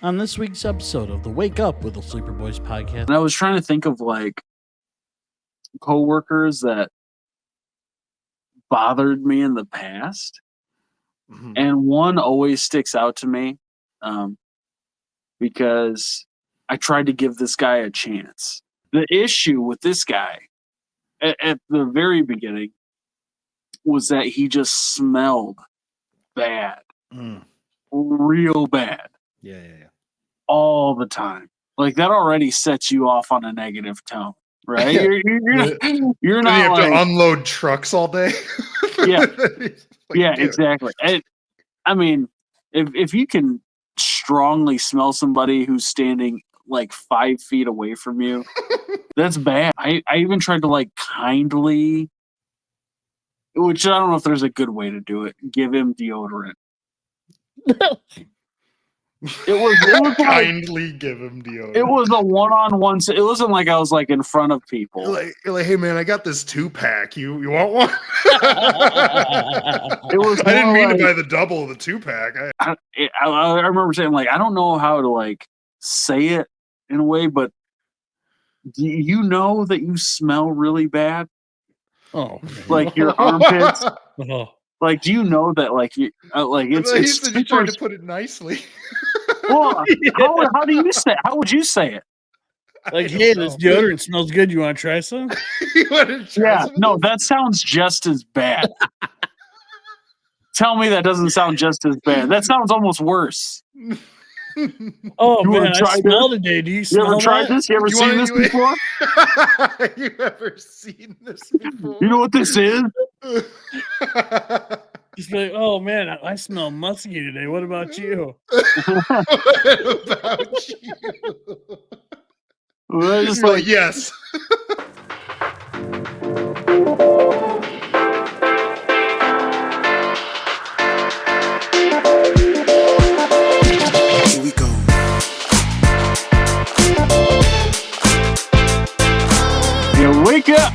On this week's episode of the Wake Up with the Sleeper Boys podcast. And I was trying to think of like coworkers that bothered me in the past, and one always sticks out to me because I tried to give this guy a chance. The issue with this guy at the very beginning was that he just smelled bad, real bad. Yeah. All the time. Like that already sets you off on a negative tone, right? Yeah. You're not you have like, to unload trucks all day. Yeah. Like, Exactly. I mean, if you can strongly smell somebody who's standing like 5 feet away from you, that's bad. I even tried to like kindly, which I don't know if there's a good way to do it, give him deodorant. It was kindly give him deodorant. It was a one-on-one. It wasn't like I was like in front of people. You're like, hey man, I got this 2-pack. You want one? It was. I didn't mean to buy the double of the 2-pack. I remember saying like, I don't know how to like say it in a way, but do you know that you smell really bad? Oh, like your armpits. Oh. Like, do you know that? Like, you like it's. You tried to put it nicely. Well, how do you say? How would you say it? Like, hey, this deodorant smells good. You want to try some? No, that sounds just as bad. Tell me that doesn't sound just as bad. That sounds almost worse. Oh man, I smell today. Do you smell? You ever tried this? You ever seen this before? You ever seen this before? You know what this is? Just like, oh man, I smell musky today. What about you? What about you? Well, just like, yes. Here we go. Wake up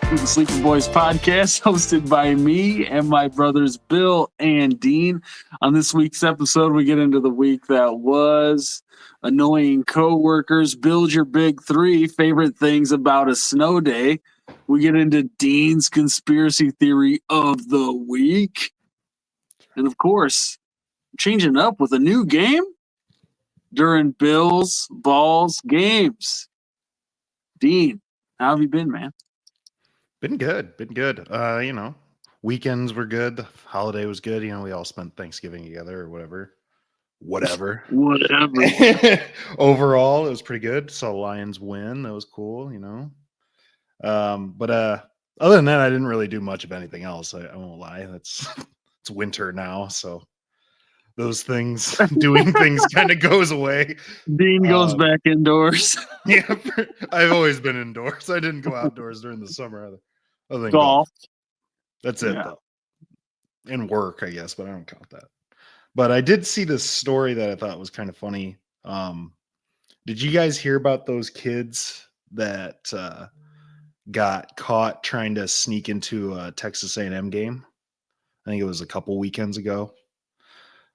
to the Sleeper Boys podcast, hosted by me and my brothers Bill and Dean. On this week's episode, we get into the week that was, annoying coworkers, build your big 3 favorite things about a snow day. We get into Dean's conspiracy theory of the week, and of course, changing up with a new game during Bill's Balls games. Dean, how have you been, man? Been good. Weekends were good. The holiday was good. We all spent Thanksgiving together or whatever. Overall, it was pretty good. Saw the Lions win. That was cool, But other than that, I didn't really do much of anything else. I won't lie. It's winter now, so those things, doing things kind of goes away. Dean goes back indoors. Yeah, I've always been indoors. I didn't go outdoors during the summer other than golf. That's it, though. And work, I guess, but I don't count that. But I did see this story that I thought was kind of funny. Did you guys hear about those kids that got caught trying to sneak into a Texas A&M game? I think it was a couple weekends ago.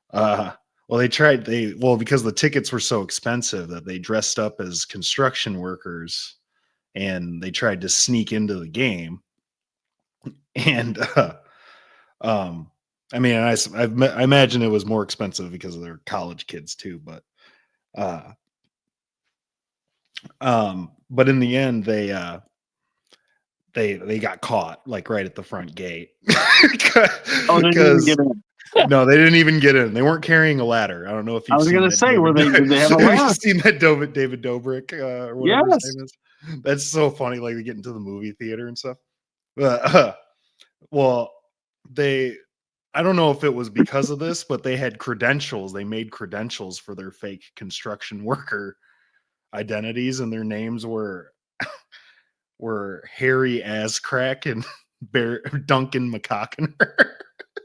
Because the tickets were so expensive that they dressed up as construction workers and they tried to sneak into the game. And I imagine it was more expensive because they're college kids too, but in the end they got caught like right at the front gate. No, they didn't even get in. They weren't carrying a ladder. I don't know if you've seen did they have a ladder? You've seen that David Dobrik or whatever his name is? That's so funny. Like they get into the movie theater and stuff. I don't know if it was because of this, but they had credentials. They made credentials for their fake construction worker identities, and their names were Harry Ascrack and Duncan McCockiner.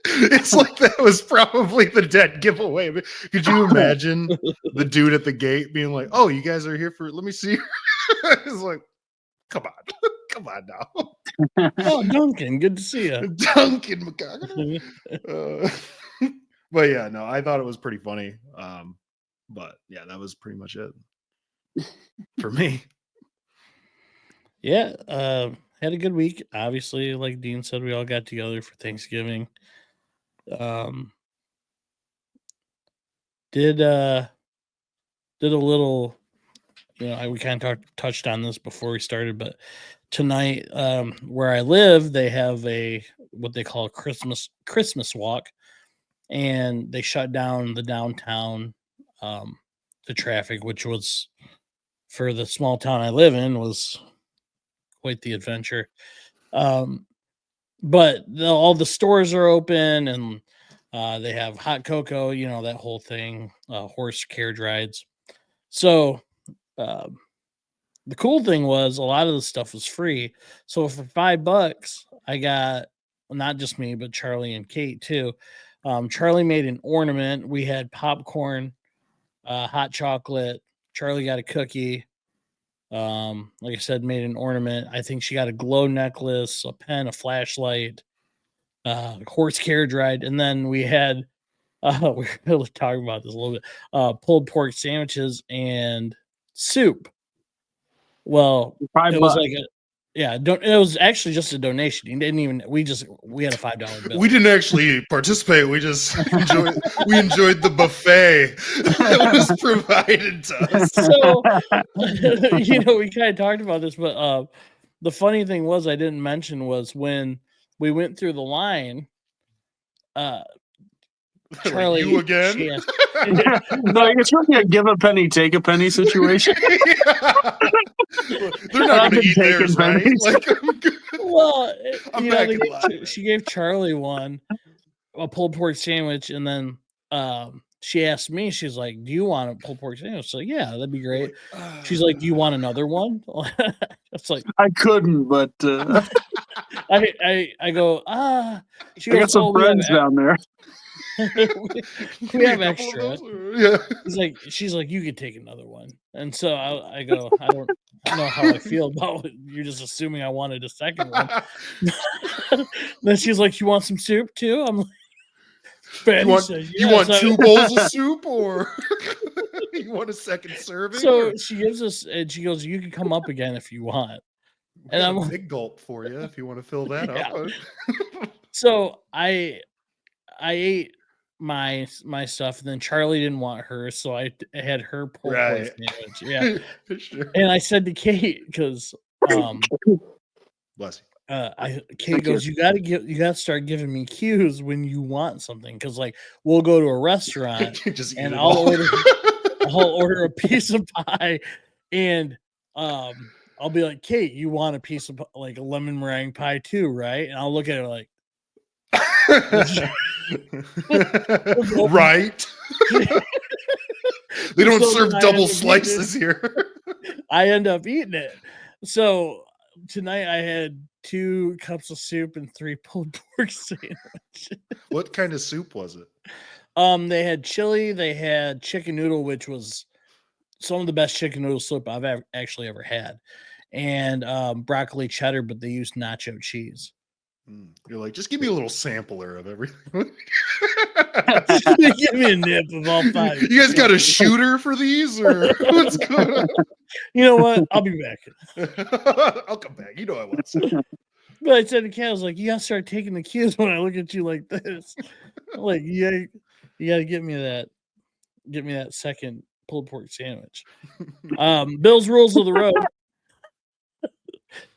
It's like that was probably the dead giveaway. Could you imagine the dude at the gate being like, "Oh, you guys are here for? Let me see." It's like, come on now. Oh, Duncan, good to see you, Duncan McCockiner. But yeah, no, I thought it was pretty funny. But yeah, that was pretty much it for me. Yeah, had a good week. Obviously, like Dean said, we all got together for Thanksgiving. Um, did did a little, we kind of touched on this before we started, but tonight, where I live, they have what they call a Christmas walk, and they shut down the downtown, the traffic, which was, for the small town I live in, was quite the adventure. Um, but all the stores are open, and they have hot cocoa, that whole thing, horse carriage rides. So um, the cool thing was a lot of the stuff was free. So for $5, I got, well, not just me, but Charlie and Kate too. Charlie made an ornament. We had popcorn, hot chocolate. Charlie got a cookie. Like I said, made an ornament. I think she got a glow necklace, a pen, a flashlight, horse carriage ride, and then we had we were really talking about this a little bit. Pulled pork sandwiches and soup. Well, $5. it was like it was actually just a donation. He didn't even we had a $5 bill. We didn't actually participate. We just enjoyed the buffet that was provided to us. So we kind of talked about this, but the funny thing was I didn't mention was when we went through the line, Charlie, you again? No, it's really a give a penny, take a penny situation. They're not going to eat theirs, right? Like, well, I'm back in line. She gave Charlie a pulled pork sandwich, and then she asked me, she's like, "Do you want a pulled pork sandwich?" So yeah, that'd be great. She's like, "Do you want another one?" It's like I couldn't, but I go, she I goes, got some friends down there. we have extra. Yeah. She's like, you could take another one. And so I go, I don't know how I feel about it. You're just assuming I wanted a second one. Then she's like, you want some soup too? I'm like, you want 2 bowls of soup, or you want a second serving? So she gives us, and she goes, you can come up again if you want. And I'm a big gulp for you if you want to fill that up. So I ate my stuff, and then Charlie didn't want hers, so I had her pulled pork sandwich. Yeah, sure. And I said to Kate, because bless you. Kate goes, you gotta start giving me cues when you want something, because like we'll go to a restaurant and I'll order a piece of pie, and I'll be like, Kate, you want a piece of like a lemon meringue pie too, right? And I'll look at her like, right? They don't serve double slices here. I end up eating it. So tonight I had 2 cups of soup and 3 pulled pork sandwiches. What kind of soup was it? They had chili, they had chicken noodle, which was some of the best chicken noodle soup I've actually ever had, and broccoli cheddar, but they used nacho cheese. You're like, just give me a little sampler of everything. Give me a nip of all 5. You guys got a shooter for these, or what's going on? You know what? I'll be back. I'll come back. You know I want some. But I said to Kat, I was like, you gotta start taking the cues when I look at you like this. Like, you gotta get me that second pulled pork sandwich. Bill's rules of the road.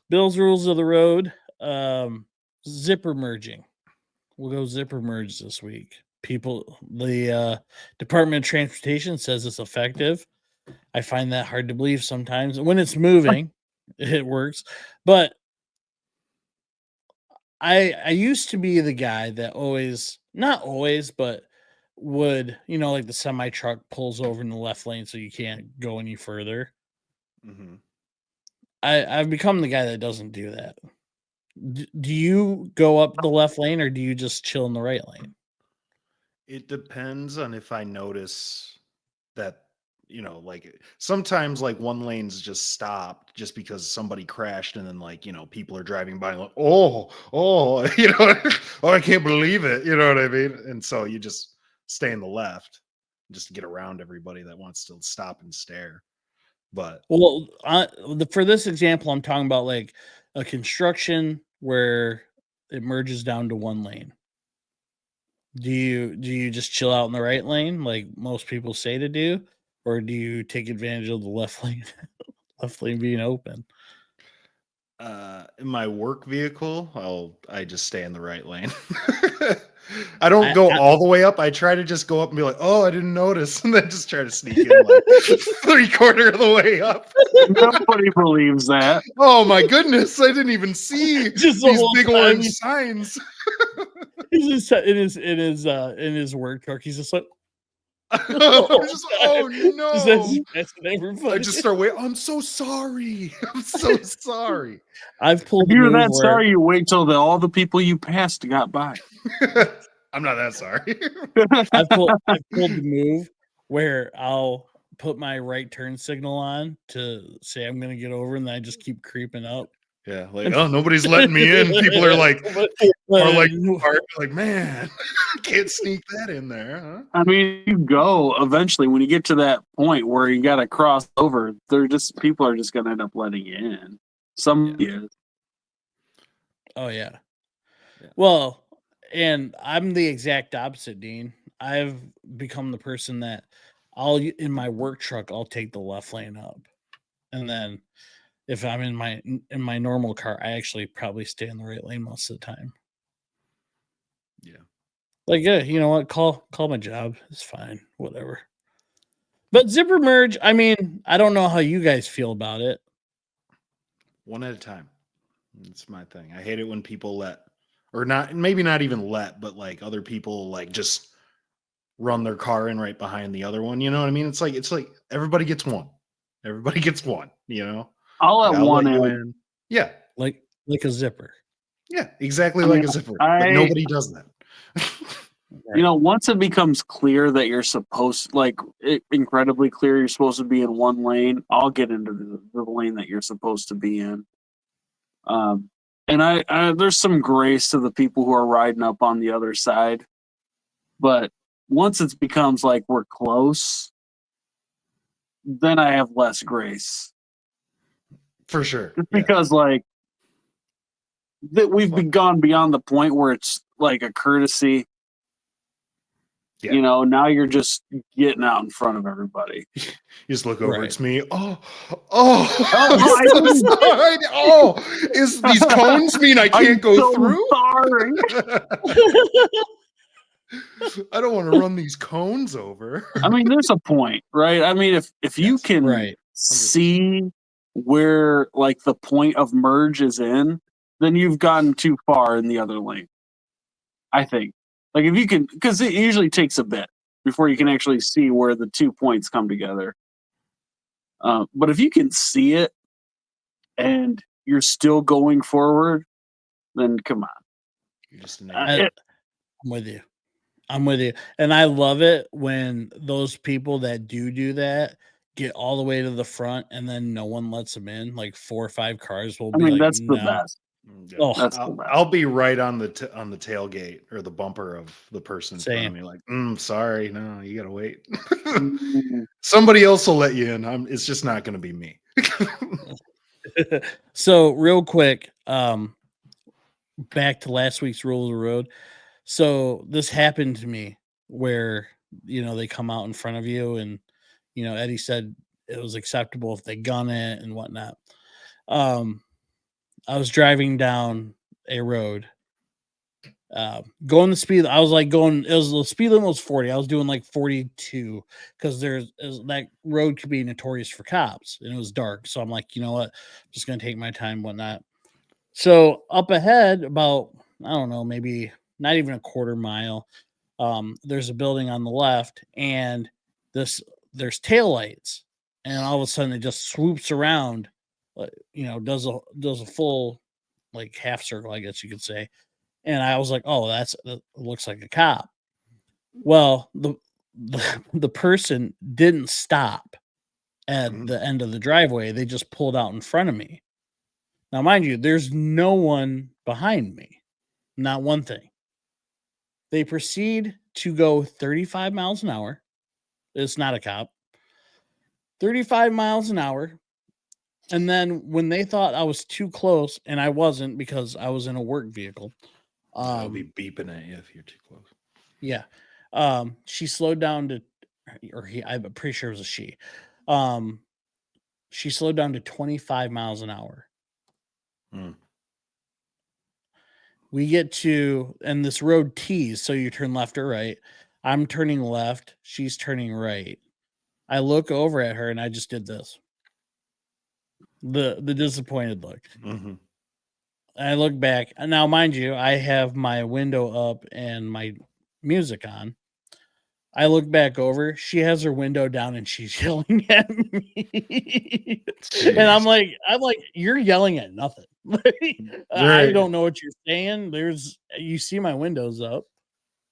Bill's rules of the road. Zipper merging. We'll go zipper merge this week. The Department of Transportation says it's effective. I find that hard to believe sometimes. When it's moving, it works. But I used to be the guy that not always, but would, like the semi truck pulls over in the left lane so you can't go any further. Mm-hmm. I've become the guy that doesn't do that. Do you go up the left lane, or do you just chill in the right lane? It depends on if I notice that, like sometimes like one lane's just stopped just because somebody crashed, and then like, people are driving by and like, oh, oh, I can't believe it. You know what I mean? And so you just stay in the left. just to get around everybody that wants to stop and stare. But Well, for this example, I'm talking about like a construction where it merges down to one lane. Do you just chill out in the right lane like most people say to do, or do you take advantage of the left lane, left lane being open? in my work vehicle, I just stay in the right lane. I don't I, go I all the way up. I try to just go up and be like, "Oh, I didn't notice," and then just try to sneak in like 3/4 of the way up. Nobody believes that. Oh my goodness! I didn't even see just the these whole big time orange signs. he's just in his work truck. He's just like, I'm just, oh just no! asking I everybody. just start waiting. I'm so sorry. I'm so sorry. I've pulled If the you're move that where sorry, you wait till all the people you passed got by. I'm not that sorry. I've pulled the move where I'll put my right turn signal on to say I'm gonna get over, and then I just keep creeping up. Yeah, like, oh, nobody's letting me in. People are like, man, can't sneak that in there, huh? I mean, you go eventually when you get to that point where you got to cross over. People are just going to end up letting you in. Is. Oh yeah. Well, and I'm the exact opposite, Dean. I've become the person that in my work truck, I'll take the left lane up, and then if I'm in my normal car, I actually probably stay in the right lane most of the time. Yeah. Like, yeah, you know what? Call my job. It's fine. Whatever. But zipper merge, I mean, I don't know how you guys feel about it. One at a time. It's my thing. I hate it when people maybe not even but like other people like just run their car in right behind the other one. You know what I mean? It's like everybody gets one. Everybody gets one, you know? I'll let one in. Yeah. Like a zipper. Yeah, exactly like a zipper. But nobody does that. You know, once it becomes clear that you're incredibly clear you're supposed to be in one lane, I'll get into the lane that you're supposed to be in. And I there's some grace to the people who are riding up on the other side. But once it becomes like we're close, then I have less grace. For sure. Just because that we've gone beyond the point where it's like a courtesy. Yeah. You know, now you're just getting out in front of everybody. You just look over, it's me. Oh, is these cones mean I can't go through? Sorry. I don't want to run these cones over. I mean, there's a point, right? I mean, if you can see where like the point of merge is in, then you've gotten too far in the other lane. I think. Like if you can, because it usually takes a bit before you can actually see where the 2 points come together. But if you can see it and you're still going forward, then come on. You're just I'm with you. I'm with you. And I love it when those people that do that get all the way to the front and then no one lets them in. Like 4 or 5 cars will be like, that's the best. Yeah. Oh, I'll be right on the tailgate or the bumper of the person in front of me. Like, sorry, no, you gotta wait. Somebody else will let you in. It's just not going to be me. So real quick, back to last week's rule of the road. So this happened to me where they come out in front of you, and Eddie said it was acceptable if they gun it and whatnot. I was driving down a road, going the speed. I was like the speed limit was 40. I was doing like 42 because that road could be notorious for cops and it was dark. So I'm like, you know what? I'm just going to take my time, whatnot. So up ahead, about, I don't know, maybe not even a quarter mile, there's a building on the left, and there's taillights, and all of a sudden it just swoops around, does a full like half circle, I guess you could say. And I was like, oh, that looks like a cop. Well, the person didn't stop at the end of the driveway. They just pulled out in front of me. Now, mind you, there's no one behind me. Not one thing. They proceed to go 35 miles an hour It's not a cop. 35 miles an hour. And then when they thought I was too close, and I wasn't because I was in a work vehicle. I'll be beeping at you if you're too close. Yeah. She slowed down to, or I'm pretty sure it was a she. She slowed down to 25 miles an hour. We get to, and this road tees, so you turn left or right. I'm turning left. She's turning right. I look over at her and I just did this. The disappointed look. I look back. Now, mind you, I have my window up and my music on. I look back over. She has her window down and she's yelling at me. And I'm like, you're yelling at nothing. I don't know what you're saying. You see my windows up.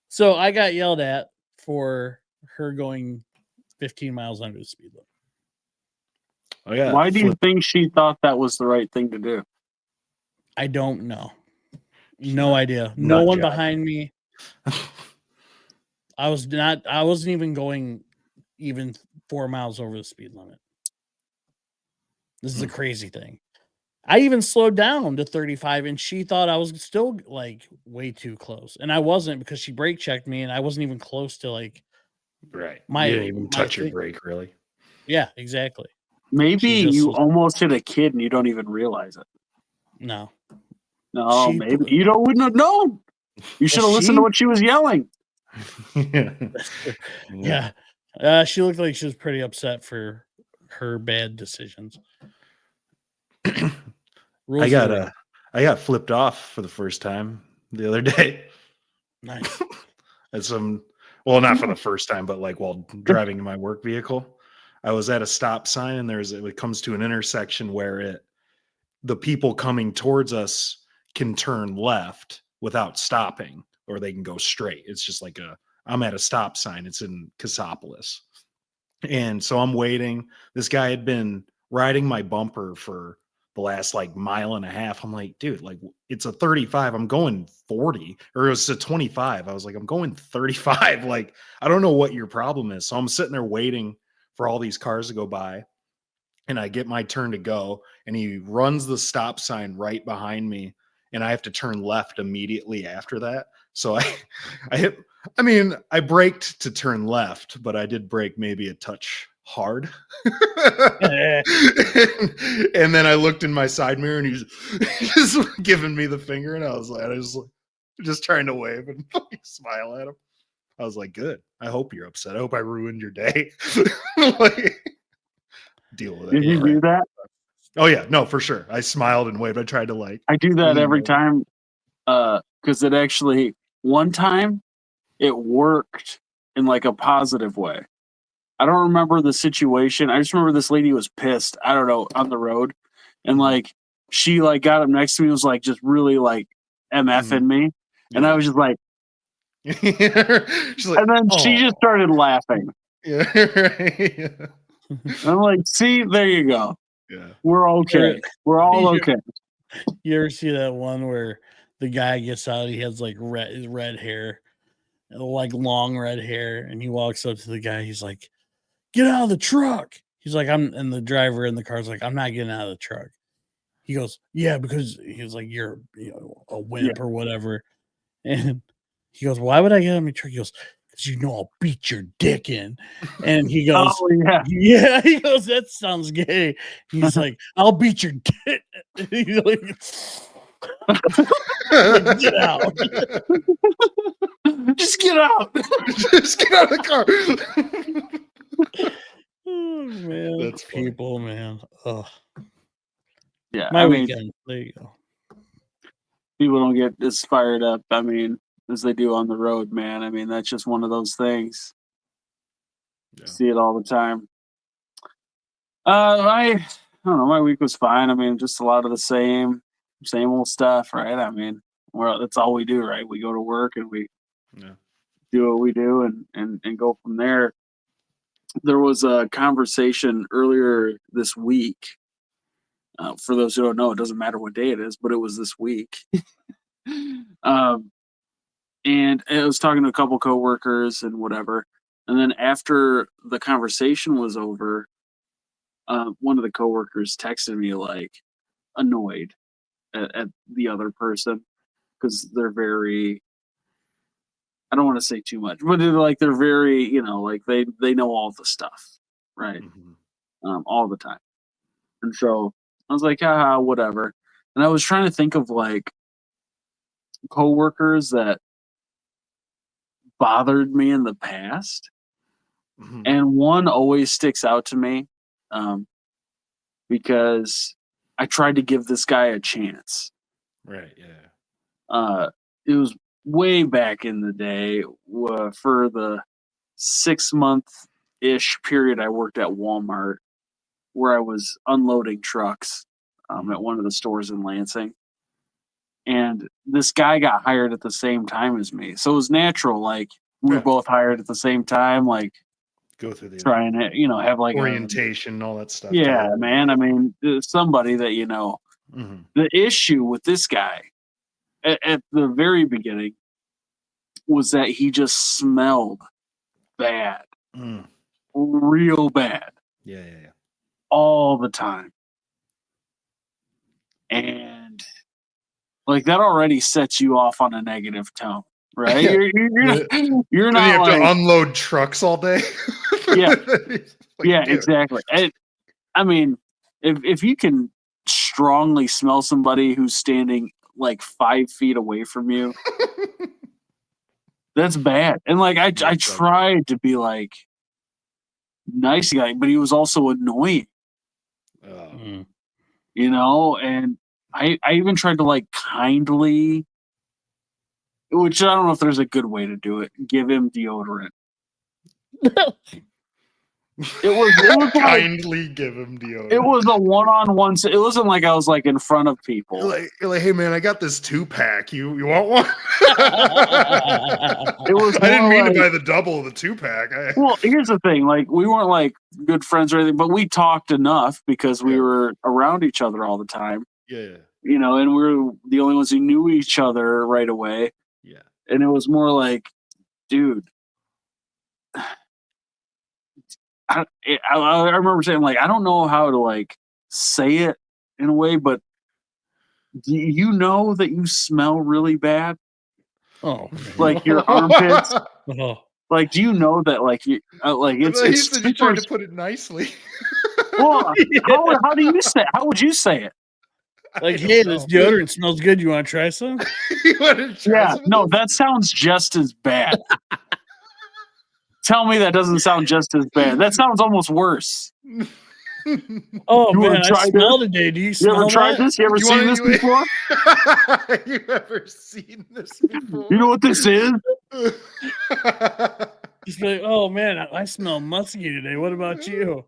So I got yelled at for her going 15 miles under the speed limit. Oh yeah. Why do you think she thought that was the right thing to do? I don't know. No idea. No one behind me. I wasn't even going even 4 miles over the speed limit. This is a crazy thing. I even slowed down to 35 and she thought I was still like way too close. And I wasn't, because she brake checked me and I wasn't even close to like you didn't even touch your brake, really. Yeah, exactly. Maybe you almost hit a kid and you don't even realize it. No, maybe you wouldn't have known. You should have listened to what she was yelling. Yeah. She looked like she was pretty upset for her bad decisions. I got flipped off for the first time the other day. Nice. Not for the first time, but like while driving in my work vehicle. I was at a stop sign and it comes to an intersection where the people coming towards us can turn left without stopping, or they can go straight. It's just like I'm at a stop sign. It's in Cassopolis. And so I'm waiting. This guy had been riding my bumper for the last like mile and a half. I'm like, dude, like it's a 35. I'm going 40, or it was a 25. I was like, I'm going 35. Like, I don't know what your problem is. So I'm sitting there waiting for all these cars to go by, and I get my turn to go, and he runs the stop sign right behind me, and I have to turn left immediately after that. So I braked to turn left, but I did brake maybe a touch hard. And then I looked in my side mirror and he's just giving me the finger, and I was just trying to wave and smile at him. I was like, good. I hope you're upset. I hope I ruined your day. Deal with it. Did you do that? Oh yeah, no, for sure. I smiled and waved. I tried to I do that every time. Because it actually, one time it worked in like a positive way. I don't remember the situation. I just remember this lady was pissed, I don't know, on the road. And like, she like got up next to me and was like, just really like MFing me. And I was just like, she's like, and then she just started laughing. Yeah. And I'm like, see, there you go. Yeah. We're okay. We're all okay. You ever see that one where the guy gets out, he has like red hair, like long red hair, and he walks up to the guy, he's like, get out of the truck. He's like, and the driver in the car's like, I'm not getting out of the truck. He goes, yeah, because he's like, you're a wimp or whatever. And he goes, why would I get out of my truck? He goes, because I'll beat your dick in. And he goes, oh, yeah. Yeah. He goes, that sounds gay. He's like, I'll beat your dick. He's like, get out. Just get out. Just get out of the car. Oh, man. That's people, man. Ugh. Yeah. My weekend. There you go. People don't get as fired up, as they do on the road, man. That's just one of those things. Yeah. See it all the time. I don't know. My week was fine. Just a lot of the same old stuff, right? That's all we do, right? We go to work and we do what we do and go from there. There was a conversation earlier this week. For those who don't know, it doesn't matter what day it is, but it was this week. And I was talking to a couple coworkers and whatever. And then after the conversation was over, one of the coworkers texted me like annoyed at the other person because they're very. I don't want to say too much, but they're very, like they know all the stuff, right? All the time. And so I was like, haha, whatever. And I was trying to think of like coworkers that bothered me in the past. And one always sticks out to me because I tried to give this guy a chance. Right. Yeah. It was way back in the day for the 6-month-ish period I worked at Walmart where I was unloading trucks at one of the stores in Lansing. And this guy got hired at the same time as me. So it was natural. Like we were both hired at the same time, like go through the trying to, have like orientation, all that stuff. Yeah, man. I mean, somebody that, the issue with this guy at the very beginning was that he just smelled bad, real bad. Yeah. All the time. And like that already sets you off on a negative tone, right? Yeah. You're not you have like, to unload trucks all day. Yeah. Dude. Exactly. I mean, if you can strongly smell somebody who's standing like 5 feet away from you, that's bad. And like I tried to be like nice guy, but he was also annoying. And I even tried to like kindly, which I don't know if there's a good way to do it, give him deodorant. It was kindly give him deodorant. It was a one-on-one. It wasn't like I was like in front of people. You're like, hey man, I got this 2-pack. You want one? It was. I didn't mean to buy the double of the 2-pack. Well, here's the thing: like we weren't like good friends or anything, but we talked enough because we were around each other all the time. Yeah. And we were the only ones who knew each other right away. Yeah. And it was more like, dude. I remember saying like I don't know how to like say it in a way, but do you know that you smell really bad? Oh, like your armpits. Oh. Like, do you know that like you like it's said you tried to put it nicely. Well, how do you say? How would you say it? Like, hey, this deodorant smells good. You want to try some? No, that sounds just as bad. Tell me that doesn't sound just as bad. That sounds almost worse. Oh man, I smell today. Do you smell ever tried this? You ever seen this before? You ever seen this before? You know what this is? Just like, oh man, I smell musky today. What about you?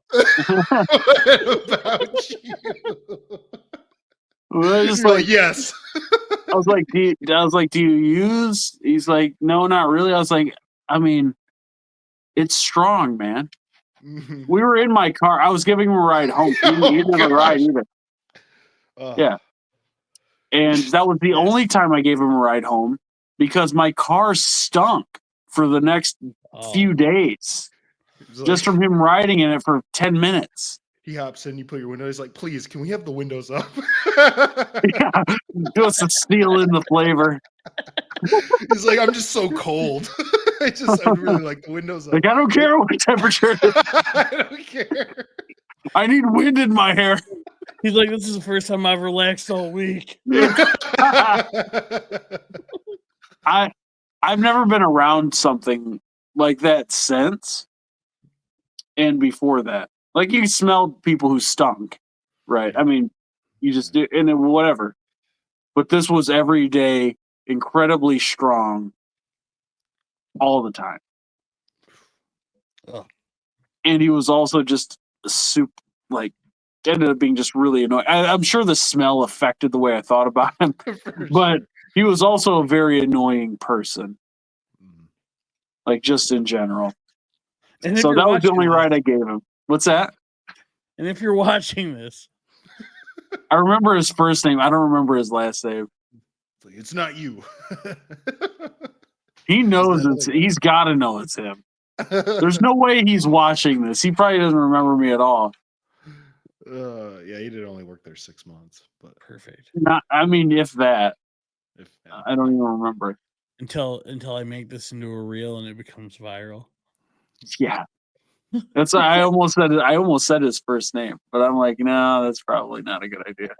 What about you? Like, yes. I was like, do you use? He's like, no, not really. I was like, I mean, it's strong, man. We were in my car. I was giving him a ride home. He didn't have a ride either. Yeah. And that was the only time I gave him a ride home because my car stunk for the next few days. Just from him riding in it for 10 minutes. He hops in, you put your window. He's like, please, can we have the windows up? Yeah. Just to steal in the flavor. He's like, I'm just so cold. I really like the windows up. Like, I don't care what temperature it is. I don't care. I need wind in my hair. He's like, this is the first time I've relaxed all week. I've never been around something like that since. And before that. Like, you smelled people who stunk, right? I mean, you just do, and then whatever. But this was every day, incredibly strong, all the time. Oh. And he was also just ended up being just really annoying. I'm sure the smell affected the way I thought about him, but he was also a very annoying person. Like, just in general. And so that was the only ride I gave him. What's that? And if you're watching this, I remember his first name. I don't remember his last name. It's not you. He knows he's got to know it's him. There's no way he's watching this. He probably doesn't remember me at all. Yeah, he did only work there 6 months, but Perfect. I mean, if that, if I don't even remember it. Until I make this into a reel and it becomes viral. Yeah, that's why I almost said it. I almost said his first name, but I'm like, no, that's probably not a good idea.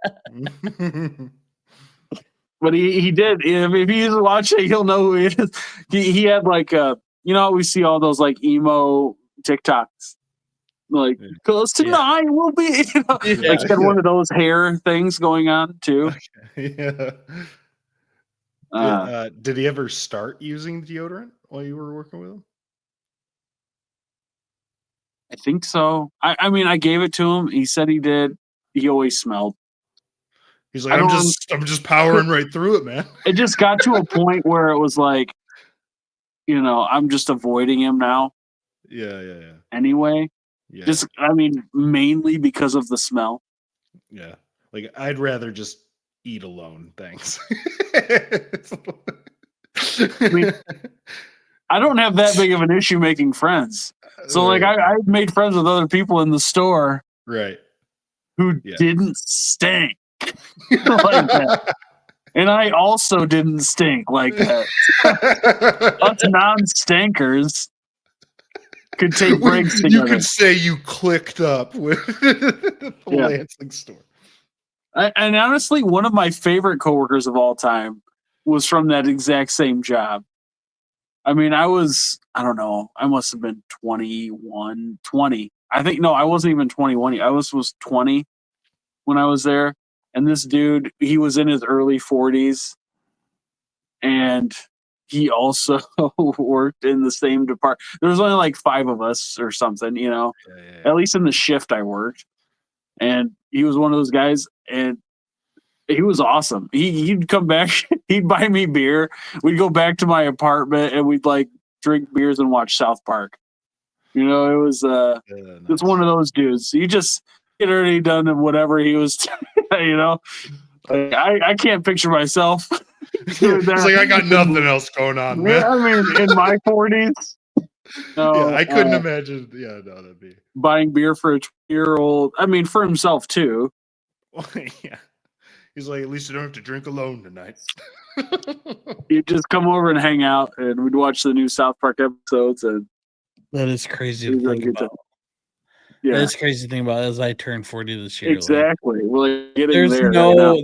But he did. If he's watching, he'll know who he is. He had like we see all those like emo TikToks. Like, because tonight will be, like he had one of those hair things going on too. Yeah. Did he ever start using deodorant while you were working with him? I think so. I mean, I gave it to him. He said he did. He always smelled. He's like, I'm just powering right through it, man. It just got to a point where it was like, I'm just avoiding him now. Yeah. Anyway, yeah. Just, I mean, mainly because of the smell. Yeah, like I'd rather just eat alone. Thanks. I mean, I don't have that big of an issue making friends. So, like, I made friends with other people in the store, right, who didn't stink like that. And I also didn't stink like that. Us non-stinkers could take breaks together. You could say you clicked up with the Lansing store. And honestly, one of my favorite coworkers of all time was from that exact same job. I mean, I don't know, I must have been 21, 20. I think, no, I wasn't even 21. I was 20 when I was there. And this dude, he was in his early 40s. And he also worked in the same department. There was only like 5 of us or something, at least in the shift I worked. And he was one of those guys, and he was awesome. He'd come back, he'd buy me beer. We'd go back to my apartment and we'd like drink beers and watch South Park. It was nice. It's one of those dudes. He just had already done whatever he was, Like, I can't picture myself. It's like, I got nothing else going on, man. I mean, in my 40s. No, I couldn't imagine. Yeah, no, that'd be buying beer for a 20-year-old. I mean, for himself too. Yeah. He's like, at least I don't have to drink alone tonight. He'd just come over and hang out, and we'd watch the new South Park episodes. And that is crazy to think about. Yeah, that's crazy to think about. As I turn 40 this year, exactly. Like, we're getting there's there.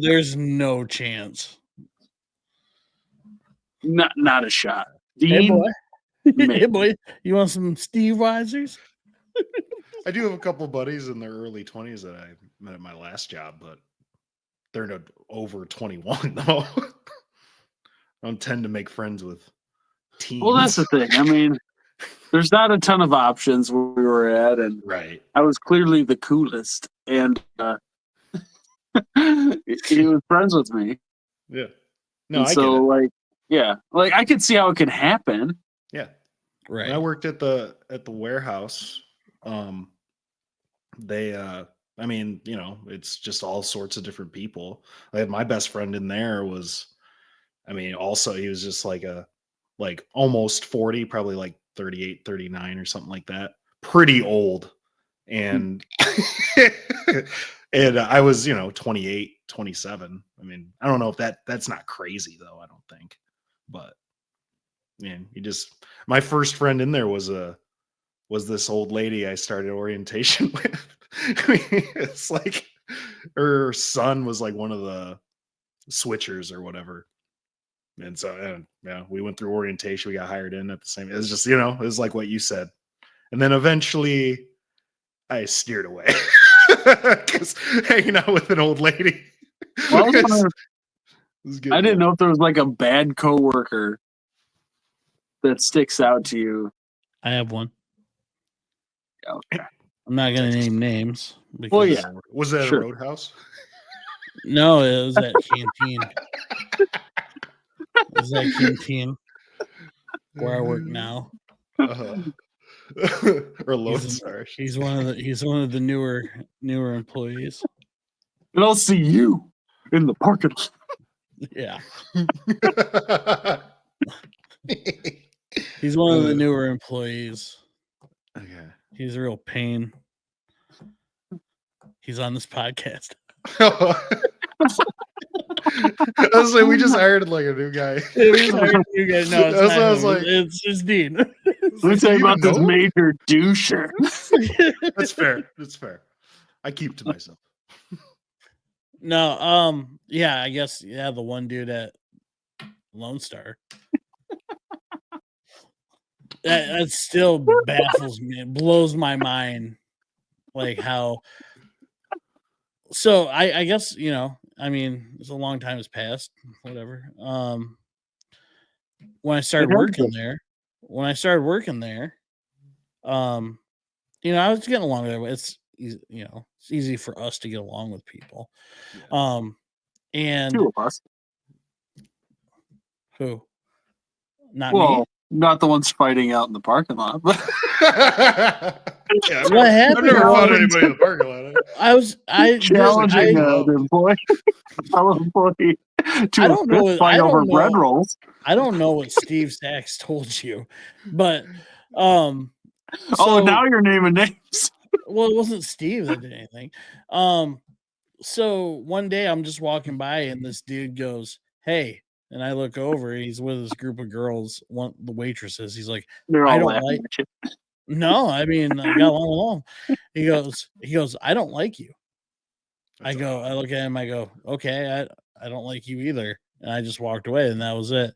There's no chance. Not a shot. Hey Dean, boy, hey boy, you want some Steve Weisers? I do have a couple buddies in their early 20s that I met at my last job, but they're not over 21 though. I don't tend to make friends with teens. Well, that's the thing. I mean, there's not a ton of options where we were at, and I was clearly the coolest, and he was friends with me. Yeah. No, I get it. Like I could see how it could happen. Yeah. Right. When I worked at the warehouse, they I mean, it's just all sorts of different people. Like my best friend in there was, I mean, also he was just like almost 40, probably like 38, 39 or something like that. Pretty old. And and I was, 28, 27. I mean, I don't know if that's not crazy though, I don't think. But man, my first friend in there was this old lady I started orientation with. I mean, it's like her son was like one of the switchers or whatever. And so, we went through orientation. We got hired in at the same. It was just, it was like what you said. And then eventually I steered away because hanging out with an old lady. Well, I didn't know if there was like a bad coworker that sticks out to you. I have one. Okay. I'm not going to name names. Because, well, yeah. Was that a Roadhouse? No, it was at Canteen. It was at Canteen where I work now. Or Lonestar. He's one of the newer employees. And I'll see you in the parking lot. Yeah. He's one of the newer employees. Okay. He's a real pain. He's on this podcast. I was like, we just hired like a new guy. We just hired you guys. No, it's That's not what I was him. like. It's Dean. Let me tell you Do about even this know him? major doucher. That's fair. That's fair. I keep to myself. No, yeah, I guess, the one dude at Lonestar. That still baffles me. It blows my mind, like how. So I guess I mean, it's a long time has passed. Whatever. When I started working there, I was getting along with everyone. It's easy, it's easy for us to get along with people. Yeah. And Two of us. who? Not me. Not the ones fighting out in the parking lot. But Yeah, What happened? I've never fought anybody in the parking lot. I challenging an employee, fellow employee, to a fist fight over bread rolls. I don't know what Steve Sachs told you, but now you're naming names. Well, it wasn't Steve that did anything. So one day I'm just walking by and this dude goes, "Hey," and I look over. He's with this group of girls, the waitresses. He's like, They're all "I don't laughing like." at you. No, I mean, I got along with them. He goes, "I don't like you." I look at him. I go, "Okay, I don't like you either." And I just walked away, and that was it.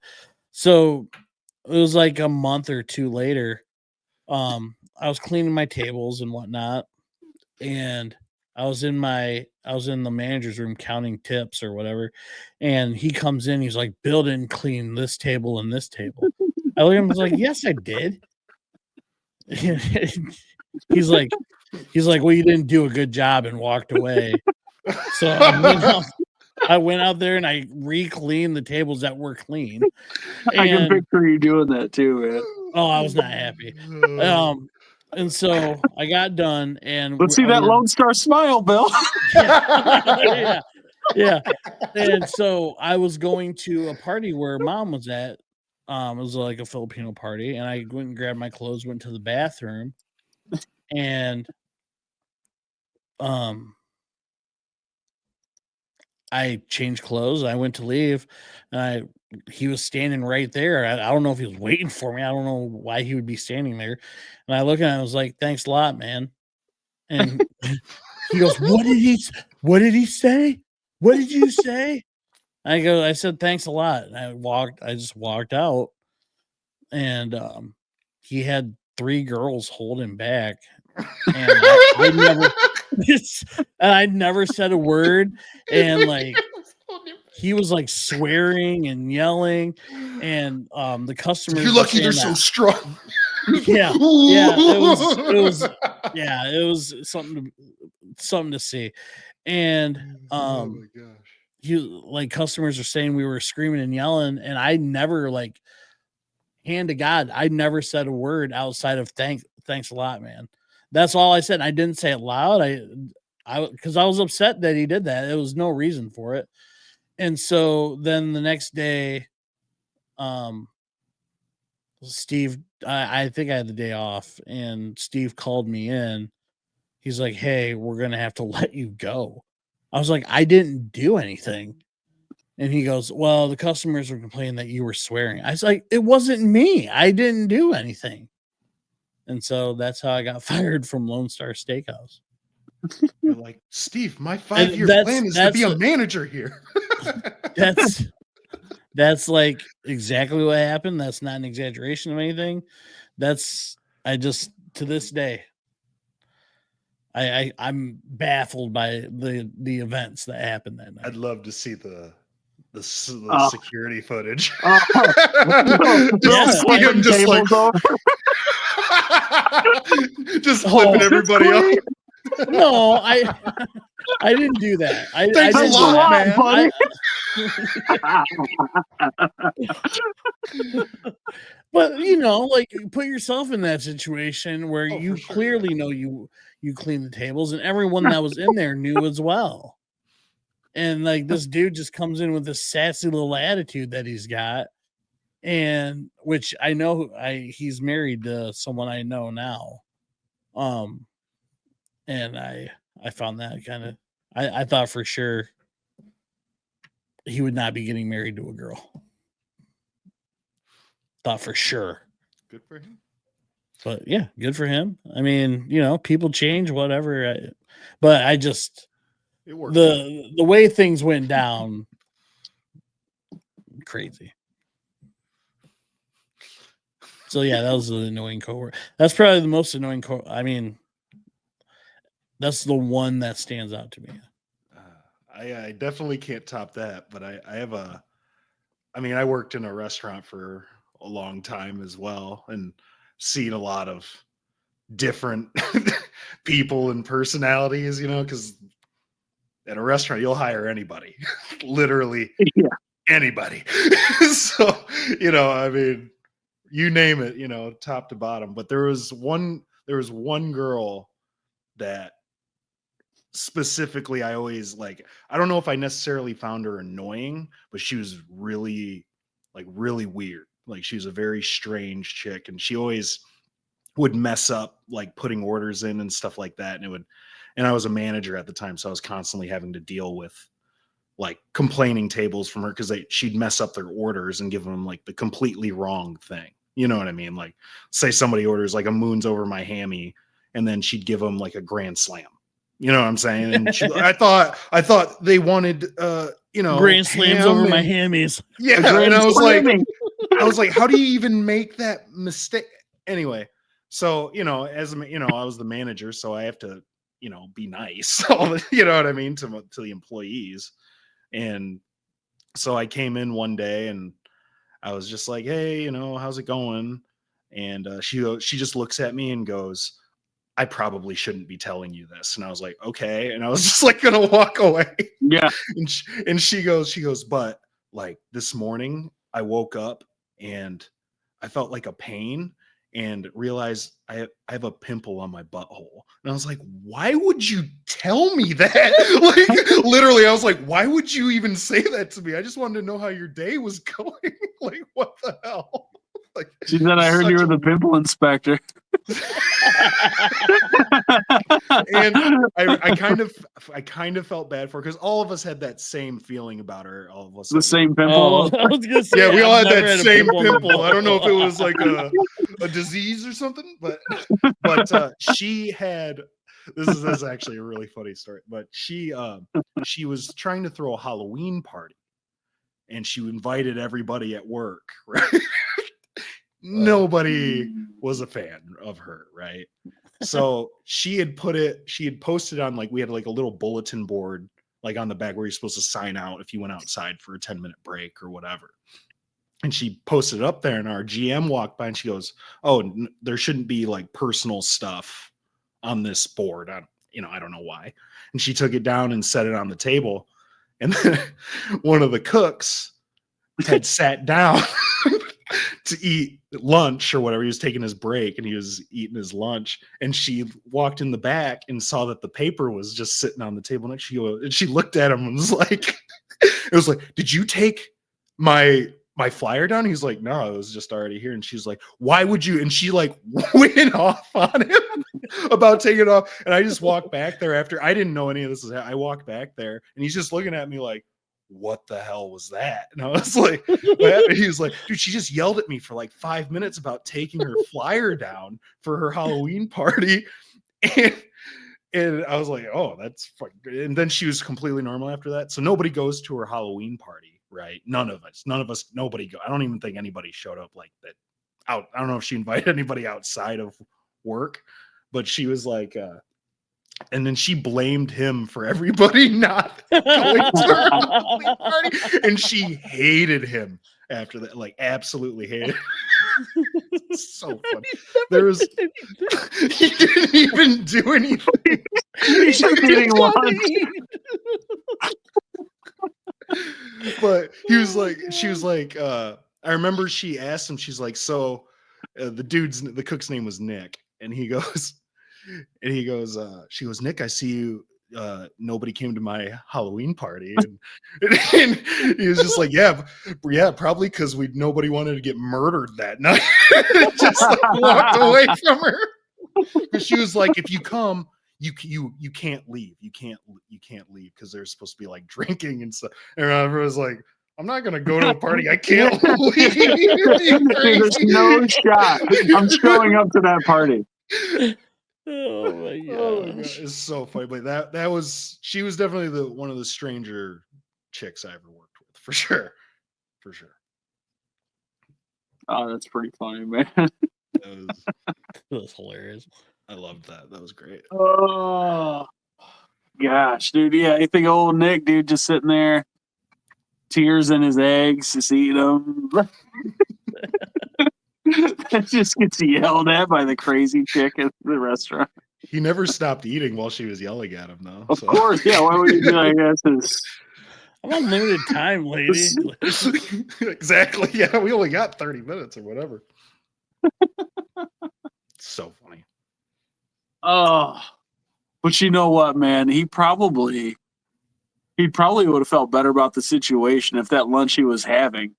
So it was like a month or two later. I was cleaning my tables and whatnot, and I was in the manager's room counting tips or whatever, and he comes in. He's like, "Bill didn't clean this table and this table." I look at him. I was like, "Yes, I did." he's like, "Well, you didn't do a good job," and walked away. So I went out there and I re-cleaned the tables that were clean. I can picture you doing that too, man. Oh, I was not happy. And so I got done, and let's see that Lonestar smile, Bill. yeah. And so I was going to a party where Mom was at. It was like a Filipino party, and I went and grabbed my clothes, went to the bathroom, and I changed clothes. I went to leave, and he was standing right there. I don't know if he was waiting for me. I don't know why he would be standing there. And I looked at him, I was like, "Thanks a lot, man." And he goes, What did he say? What did you say? I said, "Thanks a lot." And I just walked out, and he had 3 girls hold him back. And I never said a word. And like, he was like swearing and yelling, and the customers. You're lucky they're so strong. Yeah, it was something to see. And oh my gosh, customers are saying we were screaming and yelling, and I never, like, hand to God, I never said a word outside of thanks a lot, man. That's all I said. I didn't say it loud. Because I was upset that he did that. There was no reason for it. And so then the next day, Steve, I think I had the day off, and Steve called me in. He's like, "Hey, we're going to have to let you go." I was like, "I didn't do anything." And he goes, "Well, the customers were complaining that you were swearing." I was like, "It wasn't me. I didn't do anything." And so that's how I got fired from Lone Star Steakhouse. You're like, "Steve, my 5-year plan is to be a manager here." That's like exactly what happened. That's not an exaggeration of anything. To this day, I'm baffled by the events that happened that night. I'd love to see the security footage. Just flipping everybody off. No, I didn't do that. Thanks a lot, man. But like, put yourself in that situation where you clearly know you clean the tables, and everyone that was in there knew as well. And like, this dude just comes in with this sassy little attitude that he's got, and which I know he's married to someone I know now. And I found that kind of, I thought for sure he would not be getting married to a girl. Thought for sure. Good for him. But yeah, good for him. I mean, people change, whatever. But I just, It worked. the way things went down, crazy. So yeah, that was an annoying coworker. That's probably the most annoying I mean, that's the one that stands out to me. I definitely can't top that, but I have I worked in a restaurant for a long time as well and seen a lot of different people and personalities, because at a restaurant you'll hire anybody, literally anybody. So, you name it, top to bottom. But there was one girl that specifically I always I don't know if I necessarily found her annoying, but she was really weird. She was a very strange chick, and she always would mess up putting orders in and stuff like that. And I was a manager at the time, so I was constantly having to deal with complaining tables from her because she'd mess up their orders and give them the completely wrong thing. You know what I mean? Say somebody orders a moons over my hammy, and then she'd give them a grand slam. You know what I'm saying? And I thought they wanted grand slams over my hammies. Yeah, and I was like, how do you even make that mistake? Anyway, so as I was the manager, so I have to be nice. You know what I mean, to the employees. And so I came in one day and I was just like, hey, how's it going? And she just looks at me and goes, I probably shouldn't be telling you this. And I was like, okay. And I was just gonna walk away. Yeah. And she goes, but this morning I woke up and I felt a pain and realized I have a pimple on my butthole. And I was like, why would you tell me that? Literally, I was like, why would you even say that to me? I just wanted to know how your day was going. What the hell? She said, I heard you were the pimple inspector. And I kind of felt bad for her because all of us had that same feeling about her. All of us, the same pimple. I was gonna say, yeah, we all had that same pimple. I don't know if it was a disease or something, but she had. This is actually a really funny story. But she was trying to throw a Halloween party, and she invited everybody at work, right? Nobody was a fan of her, right? So she had posted on we had a little bulletin board on the back where you're supposed to sign out if you went outside for a 10-minute break or whatever. And she posted it up there, and our GM walked by and she goes, oh, there shouldn't be personal stuff on this board. I don't know why. And she took it down and set it on the table. And then one of the cooks had sat down to eat lunch or whatever. He was taking his break and he was eating his lunch, and she walked in the back and saw that the paper was just sitting on the table next to you. And she looked at him and was like, did you take my flyer down? He's like, no, it was just already here. And she's like, why would you? And she went off on him about taking it off. And I just walked back there after. I didn't know any of this was happening. I walked back there and he's just looking at me like, what the hell was that? And I was like, he was like, dude, she just yelled at me for 5 minutes about taking her flyer down for her Halloween party. And I was like, oh, that's fucking good. And then she was completely normal after that. So nobody goes to her Halloween party, right? None of us, nobody go. I don't even think anybody showed up like that. I don't know if she invited anybody outside of work, but she was like, and then she blamed him for everybody not going to her Halloween party. And she hated him after that, absolutely hated him. It's so funny. He didn't even do anything. He's just eating lunch. But she was like, I remember she asked him, she's like, so the cook's name was Nick. And he goes, she goes, Nick, I see you. Nobody came to my Halloween party. And he was just like, yeah, probably because nobody wanted to get murdered that night. Just walked away from her. Because she was like, if you come, you can't leave. You can't leave because there's supposed to be like drinking and stuff. And I was like, I'm not gonna go to a party. I can't leave. Dude, there's no shot. I'm showing up to that party. Oh my God, gosh. it's so funny. But she was definitely one of the stranger chicks I ever worked with, for sure. For sure. Oh, that's pretty funny, man. That was hilarious. I loved that. That was great. Oh gosh, dude. Yeah, you think old Nick, dude, just sitting there, tears in his eggs, just eating them. Just gets yelled at by the crazy chick at the restaurant. He never stopped eating while she was yelling at him, though. Of course, yeah. Why would you do? I guess I'm on limited time, lady. Exactly. Yeah, we only got 30 minutes or whatever. So funny. Oh, but you know what, man? He probably would have felt better about the situation if that lunch he was having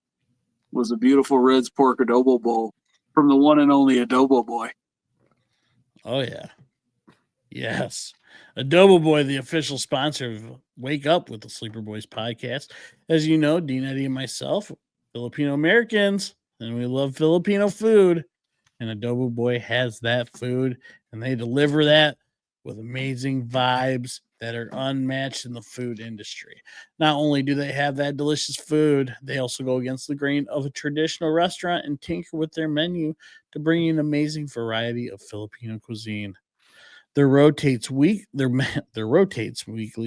was a beautiful Red's pork adobo bowl from the one and only Adobo Boy. Oh yeah. Yes. Adobo Boy, the official sponsor of Wake Up with the Sleeper Boys podcast. As you know, Dean, Eddie, and myself, Filipino Americans, and we love Filipino food. And Adobo Boy has that food, and they deliver that with amazing vibes that are unmatched in the food industry. Not only do they have that delicious food, they also go against the grain of a traditional restaurant and tinker with their menu to bring you an amazing variety of Filipino cuisine. Their rotates weekly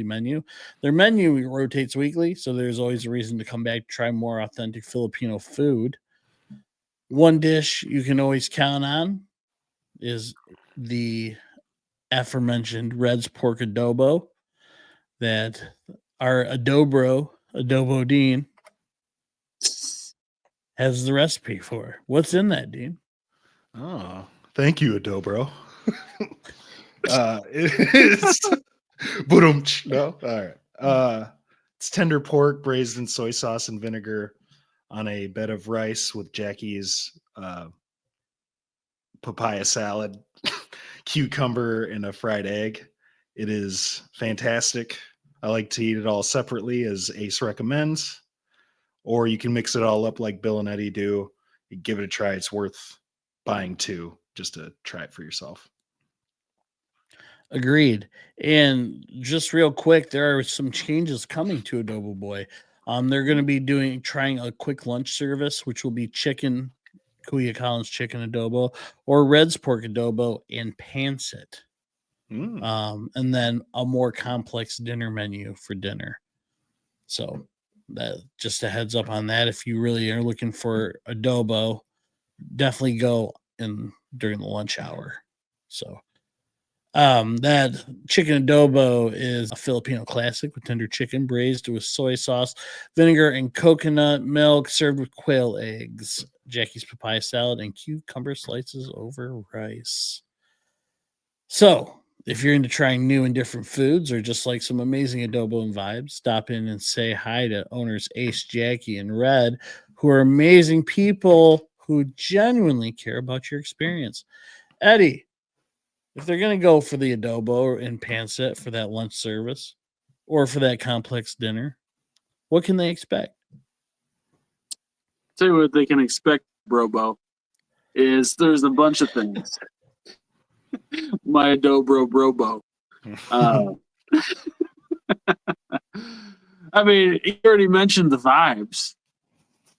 menu. Their menu rotates weekly, so there's always a reason to come back to try more authentic Filipino food. One dish you can always count on is the aforementioned Red's pork adobo that our Adobo Dean, has the recipe for. What's in that, Dean? Oh, thank you, Adobro. It is no. All right. It's tender pork braised in soy sauce and vinegar on a bed of rice with Jackie's papaya salad, cucumber, and a fried egg. It is fantastic. I like to eat it all separately, as Ace recommends, or you can mix it all up like Bill and Eddie do. You give it a try. It's worth buying two just to try it for yourself. Agreed. And just real quick, there are some changes coming to Adobo Boy. They're going to be trying a quick lunch service, which will be chicken, Kuya Collins chicken adobo, or Red's pork adobo and pancit. And then a more complex dinner menu for dinner. So that just a heads up on that. If you really are looking for adobo, definitely go in during the lunch hour. So that chicken adobo is a Filipino classic with tender chicken braised with soy sauce, vinegar, and coconut milk, served with quail eggs, Jackie's papaya salad, and cucumber slices over rice. So, if you're into trying new and different foods or just like some amazing adobo and vibes, stop in and say hi to owners Ace, Jackie, and Red, who are amazing people who genuinely care about your experience. Eddie, if they're going to go for the adobo and pancit for that lunch service or for that complex dinner, what can they expect? Tell you what they can expect, Brobo, is there's a bunch of things. My Adobo Brobo. I mean, you already mentioned the vibes.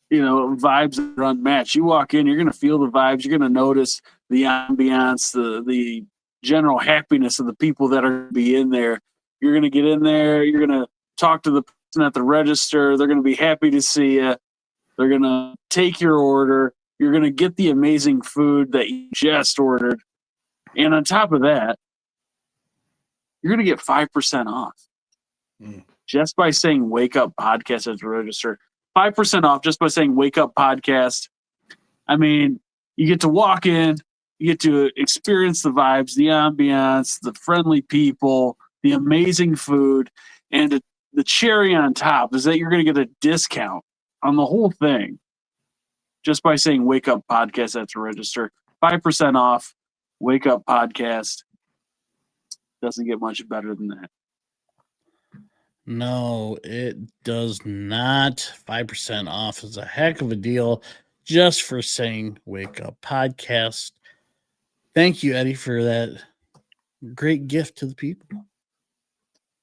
You know, vibes are unmatched. You walk in, you're going to feel the vibes. You're going to notice the ambiance, the general happiness of the people that are going to be in there. You're going to get in there. You're going to talk to the person at the register. They're going to be happy to see you. They're going to take your order. You're going to get the amazing food that you just ordered. And on top of that, you're going to get 5% off just by saying Wake Up Podcast at the register. 5% off just by saying Wake Up Podcast. I mean, you get to walk in, you get to experience the vibes, the ambiance, the friendly people, the amazing food, and the cherry on top is that you're going to get a discount on the whole thing just by saying Wake Up Podcast at the register. 5% off. Wake Up podcast. Doesn't get much better than that. No, it does not. 5% off is a heck of a deal just for saying Wake Up podcast. Thank you, Eddie, for that great gift to the people.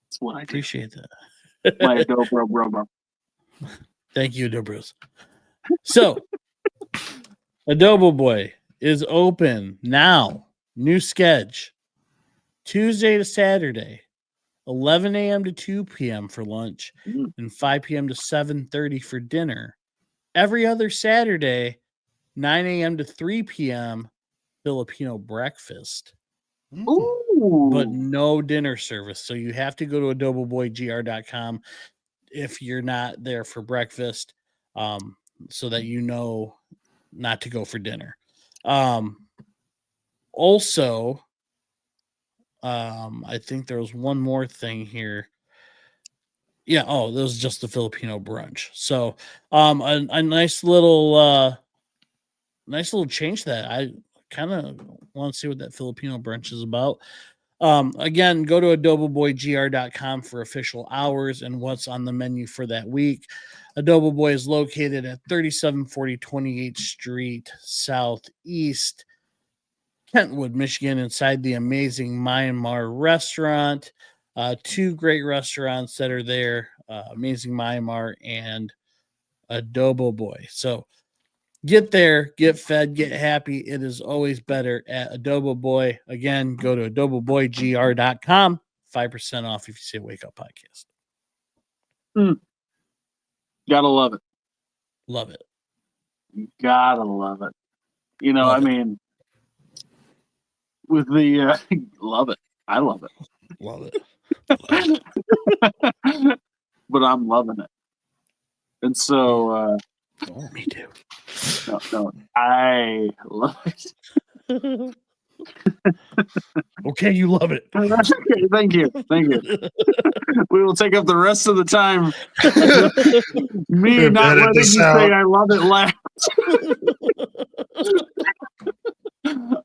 That's what I do. Appreciate that. My Adobo bro. Thank you, Adobros. So, Adobo Boy is open now. New sketch. Tuesday to Saturday, 11 a.m. to 2 p.m. for lunch, and 5 p.m. to 7:30 for dinner. Every other Saturday, 9 a.m. to 3 p.m. Filipino breakfast. Ooh. But no dinner service. So you have to go to adoboboygr.com if you're not there for breakfast, so that you know not to go for dinner. Also, I think there was one more thing here. Yeah, that was just the Filipino brunch. So a nice little change that I kind of want to see what that Filipino brunch is about. Again, go to adoboboygr.com for official hours and what's on the menu for that week. Adobo Boy is located at 3740 28th Street Southeast, Kentwood, Michigan, inside the amazing Myanmar restaurant. Two great restaurants that are there, Amazing Myanmar and Adobo Boy. So get there, get fed, get happy. It is always better at Adobo Boy. Again, go to adoboboygr.com. 5% off if you say Wake Up Podcast. Gotta love it. Love it. You gotta love it. You know, Love I it. mean, with the love it. I love it. Love it. Love it. But I'm loving it. And so Me too. no, I love it. Okay, you love it. Okay, thank you. We will take up the rest of the time. Me We're not better letting to you sound. say I love it last.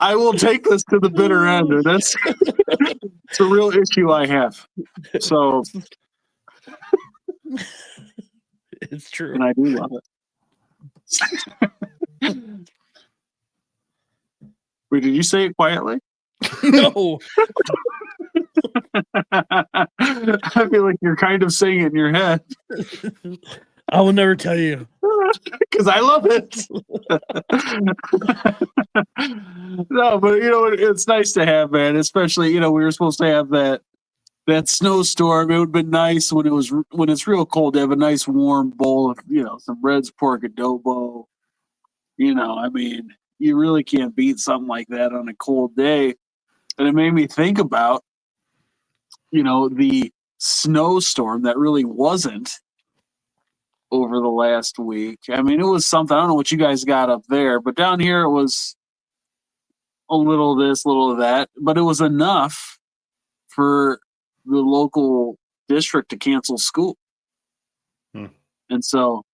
I will take this to the bitter end. And that's it's a real issue I have. So, It's true. and I do love it. Wait, did you say it quietly? No. I feel like you're kind of saying it in your head I will never tell you. because I love it. No, but you know, it's nice to have, man. Especially, you know, we were supposed to have that snowstorm. It would have been nice when it's real cold to have a nice warm bowl of, you know, some Red's pork adobo. You know, I mean, you really can't beat something like that on a cold day. And it made me think about, you know, the snowstorm that really wasn't over the last week. I mean, it was something. I don't know what you guys got up there, but down here it was a little of this, little of that, but it was enough for the local district to cancel school. And so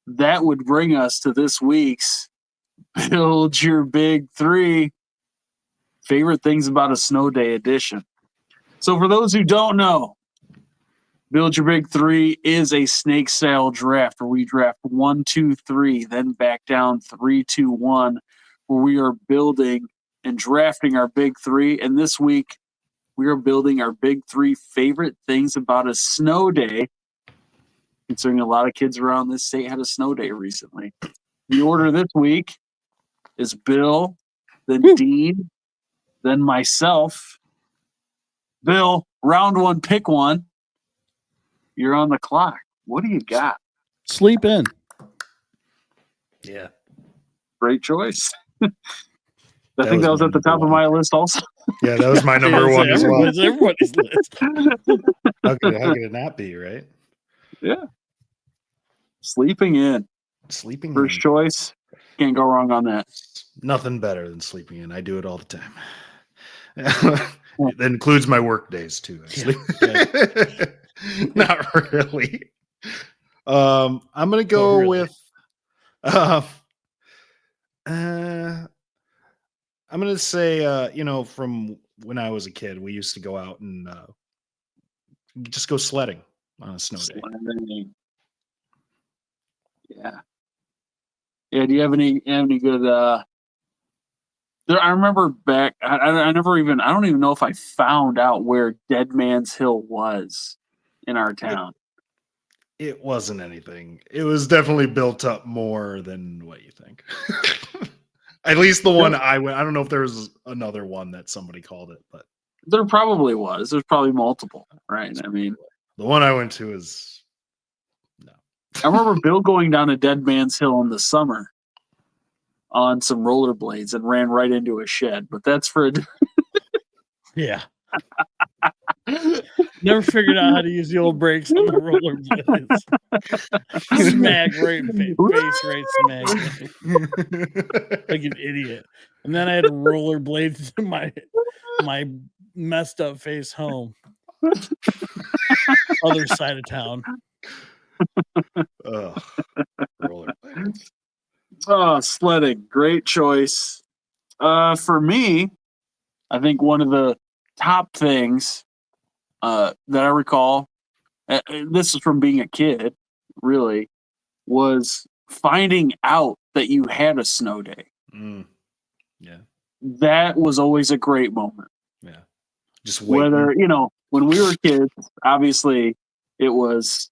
that would bring us to this week's Build Your Big Three Favorite Things About a Snow Day edition. So for those who don't know, Build Your Big Three is a snake style draft where we draft 1, 2, 3, then back down 3, 2, 1, where we are building and drafting our big three. And this week, we are building our big three favorite things about a snow day, considering a lot of kids around this state had a snow day recently. The order this week is Bill, then Dean, then myself. Bill, round one, pick one. You're on the clock. What do you got? Sleep in. Yeah. Great choice. I think that was at the top of my list also. Yeah, that was my number one as well. Everybody's list. How could it not be, right? Yeah. Sleeping in. Sleeping First in. choice. Can't go wrong on that. Nothing better than sleeping in. I do it all the time. That includes my work days too. Not really. I'm gonna go with I'm I'm gonna say, from when I was a kid, we used to go out and just go sledding on a snow day. Sledding. Yeah. Yeah. Do you have any good? I remember back. I never even. I don't even know if I found out where Dead Man's Hill was in our town. It wasn't anything. It was definitely built up more than what you think. At least the one I went. I don't know if there was another one that somebody called it, but There probably was. There's probably multiple, right? I mean, the one I went to is no. I remember Bill going down a Dead Man's Hill in the summer on some rollerblades and ran right into a shed. But that's for Yeah. Never figured out how to use the old brakes on the rollerblades. Smack right in face, right smack. Like an idiot. And then I had to rollerblade to my messed up face home. Other side of town. Rollerblades. Oh, sledding. Great choice. For me, I think one of the top things that I recall, this is from being a kid, really, was finding out that you had a snow day. Yeah. That was always a great moment. Yeah. Just waiting. Whether, when we were kids, obviously it was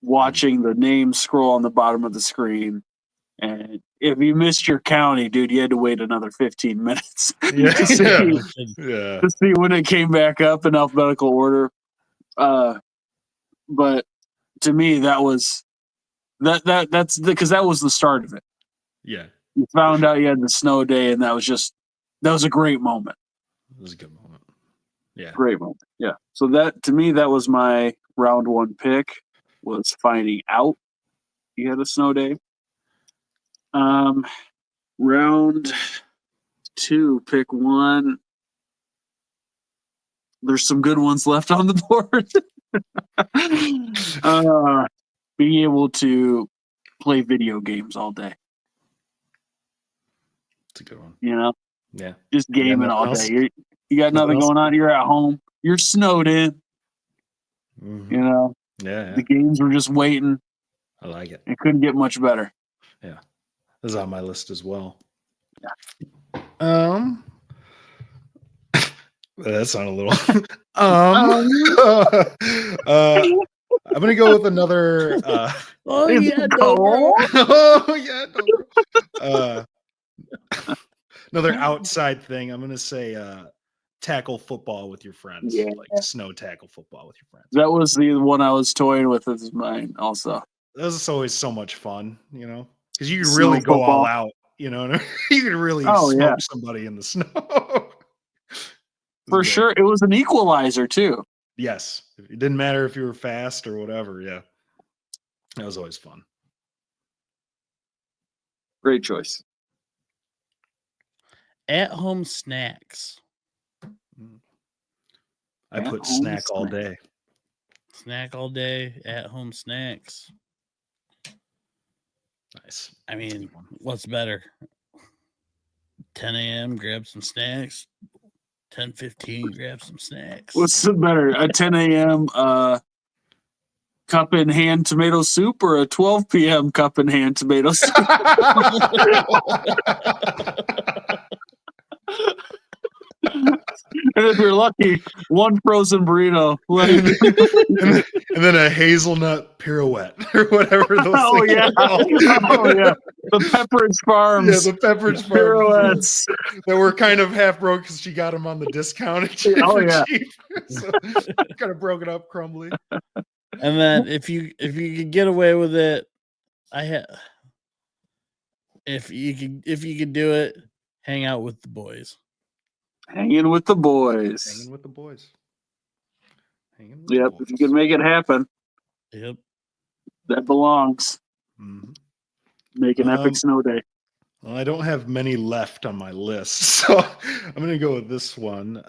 watching the name scroll on the bottom of the screen. And if you missed your county, dude, you had to wait another 15 minutes to see when it came back up in alphabetical order. But to me, that's because that was the start of it. Yeah. You found out you had the snow day, and that was a great moment. It was a good moment. Yeah. Great moment. Yeah. So that, to me, that was my round one pick, was finding out you had a snow day. Round two, pick one. There's some good ones left on the board. Being able to play video games all day. It's a good one. Yeah. Just You got gaming all nothing day. You got nothing going on. You're at home. You're snowed in. Mhm. Yeah. The games were just waiting. I like it. It couldn't get much better. Yeah. This is on my list as well. Yeah. That sounded a little. I'm gonna go with another. Oh yeah, Dobro. Oh yeah, Dobro. Another outside thing. I'm gonna say tackle football with your friends. Yeah. Like snow tackle football with your friends. That was the one I was toying with as mine also. That was always so much fun, because you can Snow really go all football. out. You can really smoke somebody in the snow. For sure. It was an equalizer too. Yes. It didn't matter if you were fast or whatever. Yeah. That was always fun. Great choice. At-home snacks. I put snack all day. Snack all day, at-home snacks. Nice. I mean, what's better? 10 a.m., grab some snacks. 10:15, grab some snacks. What's better, a 10 a.m. Cup in hand tomato soup or a 12 p.m. cup in hand tomato soup? And if you're lucky, one frozen burrito. And then a hazelnut pirouette or whatever those things are called. Oh, yeah. The Pepperidge Farms. Yeah, the Pepperidge Farms. Pirouettes. That were kind of half broke because she got them on the discount. Cheap. So kind of broken up, crumbly. And then if you could get away with it, if you could do it, hang out with the boys. Hanging with the boys. Yep, if you can make it happen. Yep. That belongs. Mm-hmm. Make an epic snow day. Well, I don't have many left on my list, so I'm going to go with this one.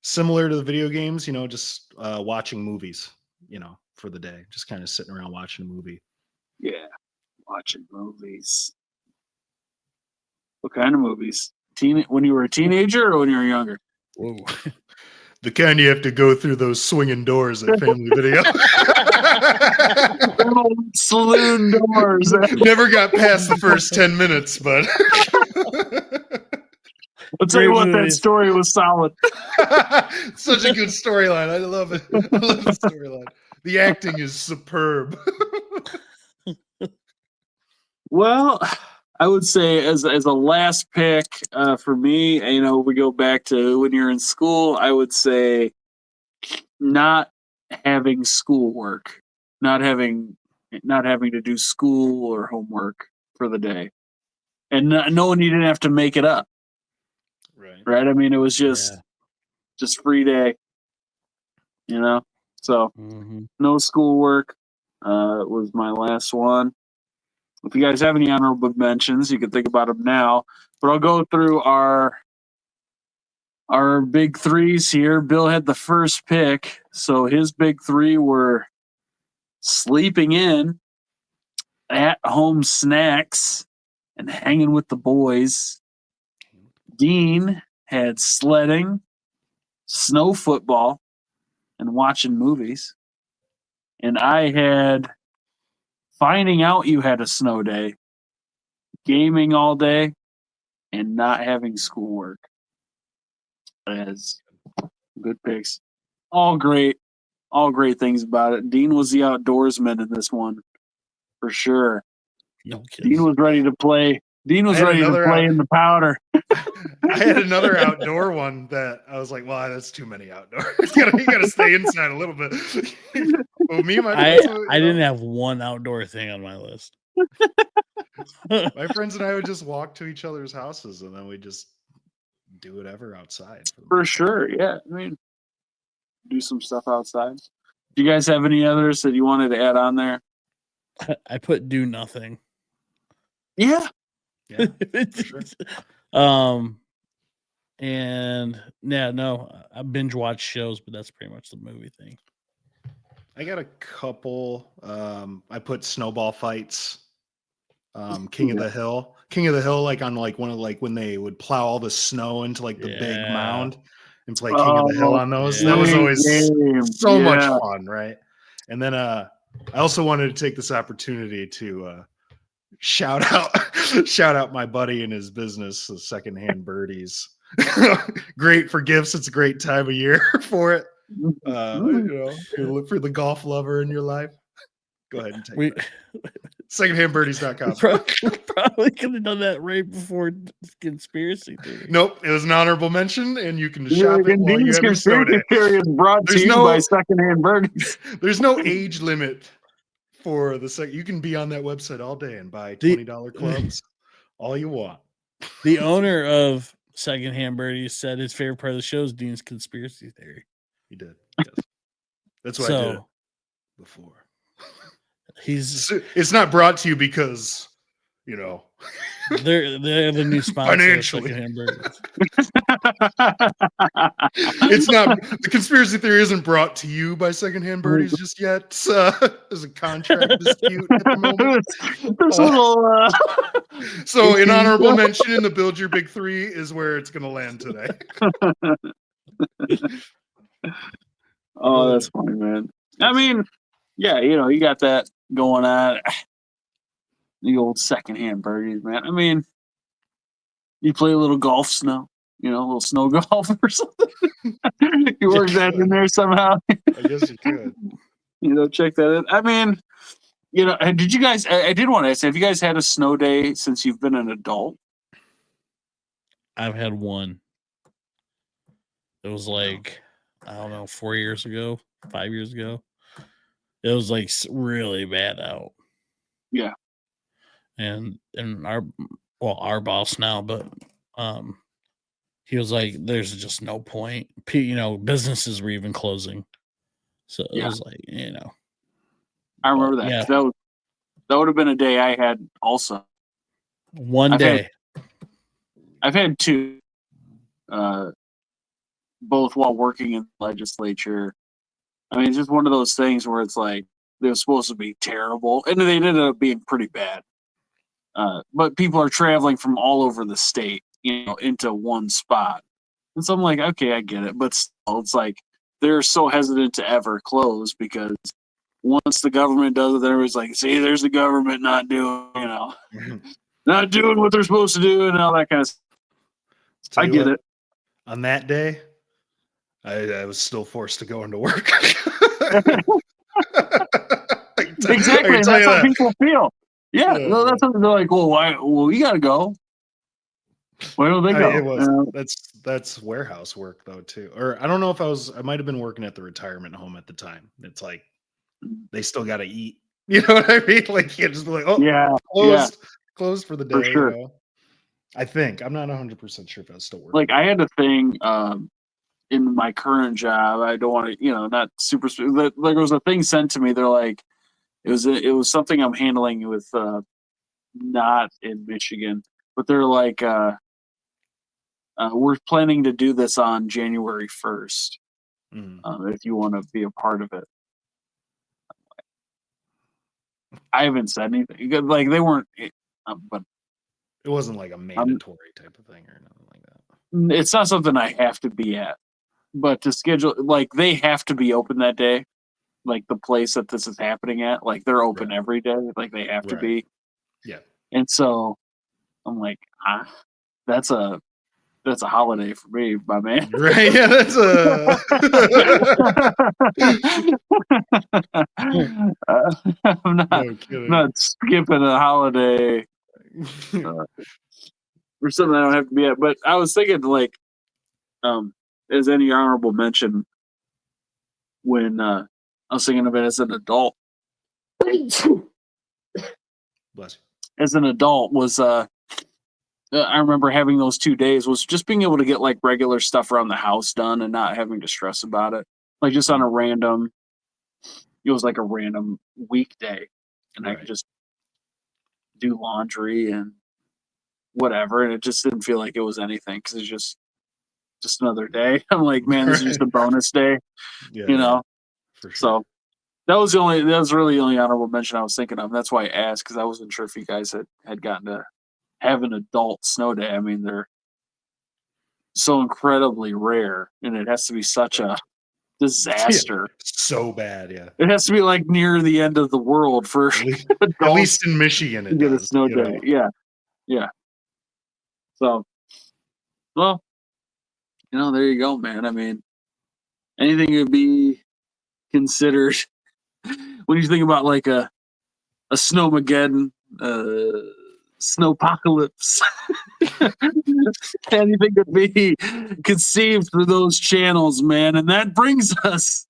Similar to the video games, just watching movies, for the day. Just kind of sitting around watching a movie. Yeah, watching movies. What kind of movies? When you were a teenager or when you were younger? Whoa. The kind you have to go through those swinging doors at Family Video. Saloon doors. Never got past the first 10 minutes, but I'll tell you what, that movies. story was solid. Such a good storyline. I love it. I love the storyline. The acting is superb. Well, I would say as a last pick for me, we go back to when you're in school. I would say not having schoolwork, not having to do school or homework for the day, and knowing you didn't have to make it up. Right. I mean, it was just free day. So no schoolwork was my last one. If you guys have any honorable mentions, you can think about them now. But I'll go through our big threes here. Bill had the first pick, so his big three were sleeping in, at-home snacks, and hanging with the boys. Dean had sledding, snow football, and watching movies. And I had finding out you had a snow day, gaming all day, and not having schoolwork. As good picks. All great things about it. Dean was the outdoorsman in this one, for sure. No kidding. Dean was ready to play. Dean was ready to play in the powder. I had another outdoor one that I was like, well, that's too many outdoors. You gotta stay inside a little bit. Well, me and my friends, I didn't have one outdoor thing on my list. My friends and I would just walk to each other's houses and then we just do whatever outside. For sure, yeah. I mean, do some stuff outside. Do you guys have any others that you wanted to add on there? I put do nothing. Yeah. Yeah, for sure. And I binge watch shows, but that's pretty much the movie thing. I got a couple. I put snowball fights. King of the Hill, like on like one of like when they would plow all the snow into like the big mound and play King of the Hill on those. That was always so much fun, right? And then I also wanted to take this opportunity to shout out my buddy and his business, the Secondhand Birdies. Great for gifts. It's a great time of year for it. Look for the golf lover in your life. Go ahead and take that. Secondhandbirdies.com. Probably could have done that right before conspiracy theory. Nope, it was an honorable mention, and you can shop it while you have your snow day. Brought to you by Secondhand Birdies. There's no age limit for the second. You can be on that website all day and buy $20 clubs, all you want. The owner of Secondhand Birdies said his favorite part of the show is Dean's conspiracy theory. He did. Yes. That's why I did it before. It's not brought to you because they're the new sponsor financially. Of Secondhand Birdies. It's not, the conspiracy theory isn't brought to you by Secondhand Birdies just yet. There's a contract dispute at the moment. So an honorable mention in the Build Your Big Three is where it's going to land today. Oh, that's funny, man. I mean, yeah, you got that going on. The old Secondhand Birdies, man. I mean, you play a little golf snow, a little snow golf or something. You work that in there somehow. I guess you could. Check that in. I mean, did you guys, I did want to ask, have you guys had a snow day since you've been an adult? I've had one. It was like, I don't know, 4 years ago, 5 years ago. It was like really bad out. Yeah. And our boss now, but he was like, there's just no point. Businesses were even closing. So it was like, I remember that. Yeah. That would have been a day I had also. One day. I've had two, both while working in the legislature. I mean, it's just one of those things where it's like, they were supposed to be terrible, and they ended up being pretty bad. But people are traveling from all over the state into one spot. And so I'm like, okay, I get it, but still, it's like they're so hesitant to ever close because once the government does it, then everybody's like, see, there's the government not doing, not doing what they're supposed to do and all that kind of stuff. I get it. On that day, I was still forced to go into work. Exactly. And that's how people feel. Yeah. No, that's what they're like, well, why? Well, you got to go. Why don't they go? That's warehouse work though too. Or I don't know if I might have been working at the retirement home at the time. It's like they still got to eat. You know what I mean? Like you just be like, oh yeah, closed for the day. For sure. I think I'm not 100% sure if I was still working. Like I had a thing in my current job. I don't want to, not super. There was a thing sent to me. They're like, it was something I'm handling with not in Michigan, but they're like, we're planning to do this on January 1st. If you want to be a part of it. I haven't said anything. Like they weren't, but it wasn't like a mandatory type of thing or nothing like that. It's not something I have to be at, but to schedule, like they have to be open that day. Like the place that this is happening at, like they're open every day. Like they have to be. Yeah. And so I'm like, that's a holiday for me, my man. Right. Yeah, that's I'm not skipping a holiday for something I don't have to be at. But I was thinking, like, as any honorable mention, when I was thinking of it as an adult. Bless you. As an adult was I remember having those 2 days was just being able to get like regular stuff around the house done and not having to stress about it. Like just on a random, it was like a random weekday and I could just do laundry and whatever. And it just didn't feel like it was anything because it's just another day. I'm like, man, this is just a bonus day, For sure. So that was really the only honorable mention I was thinking of. That's why I asked because I wasn't sure if you guys had gotten to have an adult snow day. I mean, they're so incredibly rare, and it has to be such a disaster. Yeah, so bad, yeah. It has to be like near the end of the world for at least in Michigan it get does, a snow day. Yeah. So, well, there you go, man. I mean, anything would be considered when you think about like a snowmageddon, snowpocalypse. Anything could be conceived through those channels, man. And that brings us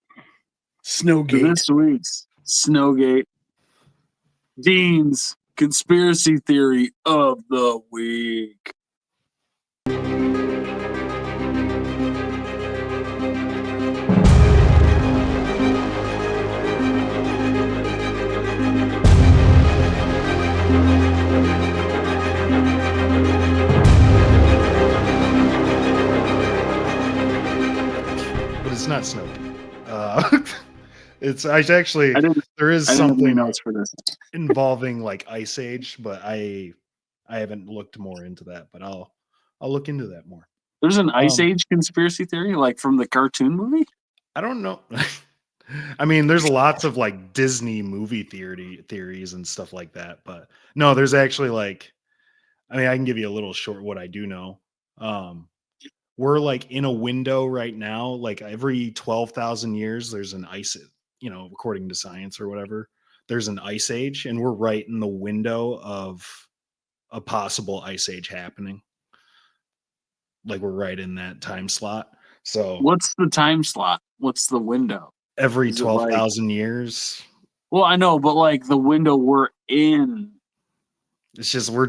Snowgate. To this week's Snowgate. Dean's conspiracy theory of the week. It's not snow. It's actually there is something else for this involving like Ice Age, but I haven't looked more into that. But I'll look into that more. There's an Ice Age conspiracy theory, like from the cartoon movie. I don't know. I mean, there's lots of like Disney movie theories and stuff like that, but no, there's actually like, I mean, I can give you a little short what I do know. We're like in a window right now, like every 12,000 years, there's an ice, according to science or whatever, there's an ice age, and we're right in the window of a possible ice age happening. Like we're right in that time slot. So what's the time slot? What's the window? Every 12,000 years. Well, I know, but like the window we're in. It's just we're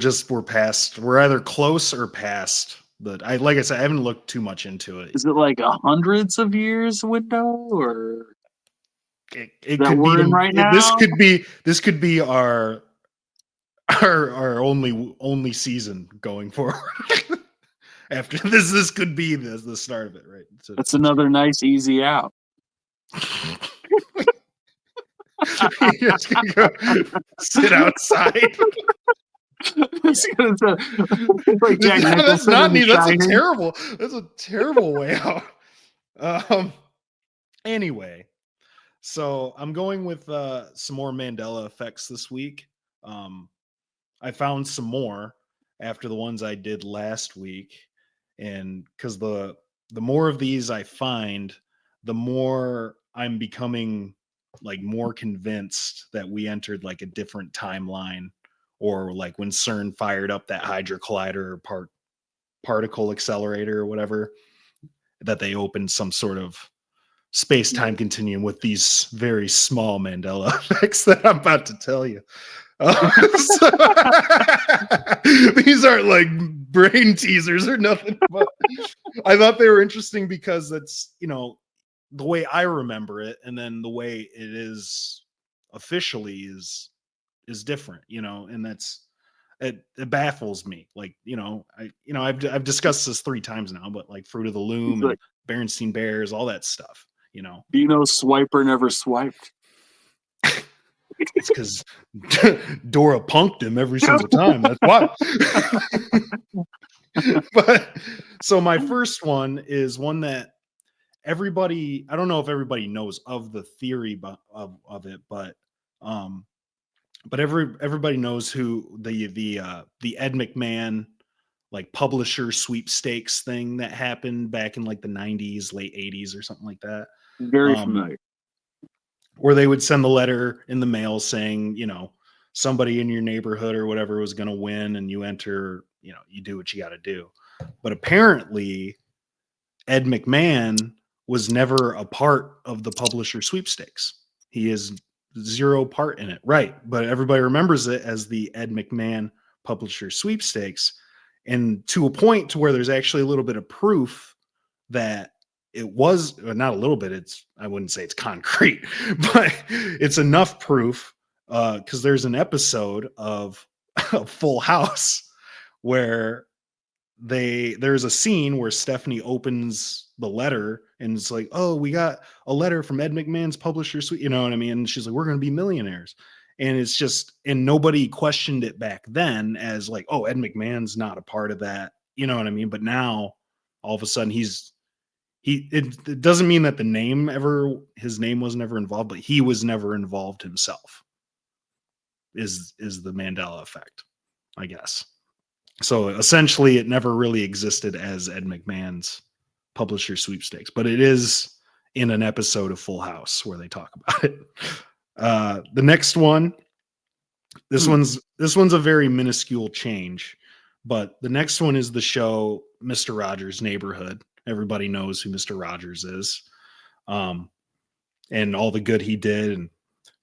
either close or past. But like I said, I haven't looked too much into it. Is it like a hundreds of years window, or it could be right now? This could be our only season going forward. After this could be the start of it, right? So that's another nice easy out. You're just gonna go sit outside. was gonna say, like Jack That's Nicholson not in The neat. That's a Shining. terrible way out. Anyway, so I'm going with some more Mandela effects this week. I found some more after the ones I did last week, and because the more of these I find, the more I'm becoming like more convinced that we entered like a different timeline, or like when CERN fired up that Hydra Collider or particle accelerator or whatever, that they opened some sort of space-time continuum with these very small Mandela effects that I'm about to tell you. So, these aren't like brain teasers or nothing, but I thought they were interesting because that's, the way I remember it, and then the way it is officially is different, and it baffles me. Like, I've discussed this 3 times now, but like Fruit of the Loom and Like, Berenstain Bears, all that stuff, do you know Swiper never swiped? It's because Dora punked him every single time. That's why. But so my first one is one that everybody, I don't know if everybody knows of the theory of it, but everybody knows who the Ed McMahon like publisher sweepstakes thing that happened back in like the 90s, late 80s or something like that. Very familiar. Where they would send the letter in the mail saying, somebody in your neighborhood or whatever was going to win, and you enter, you do what you got to do. But apparently Ed McMahon was never a part of the publisher sweepstakes. He is 0 part in it. Right. But everybody remembers it as the Ed McMahon publisher sweepstakes. And to a point to where there's actually a little bit of proof that it was not a little bit. I wouldn't say it's concrete, but it's enough proof. Cause there's an episode of Full House where there's a scene where Stephanie opens the letter and it's like, oh, we got a letter from Ed McMahon's publisher suite. You know what I mean? And she's like, we're going to be millionaires. And it's just, and nobody questioned it back then as like, oh, Ed McMahon's not a part of that. You know what I mean? But now all of a sudden it doesn't mean that his name was never involved, but he was never involved himself is the Mandela effect, I guess. So essentially it never really existed as Ed McMahon's publisher sweepstakes, but it is in an episode of Full House where they talk about it. The next one, this one's a very minuscule change, but the next one is the show Mr. Rogers' Neighborhood. Everybody knows who Mr. Rogers is, and all the good he did.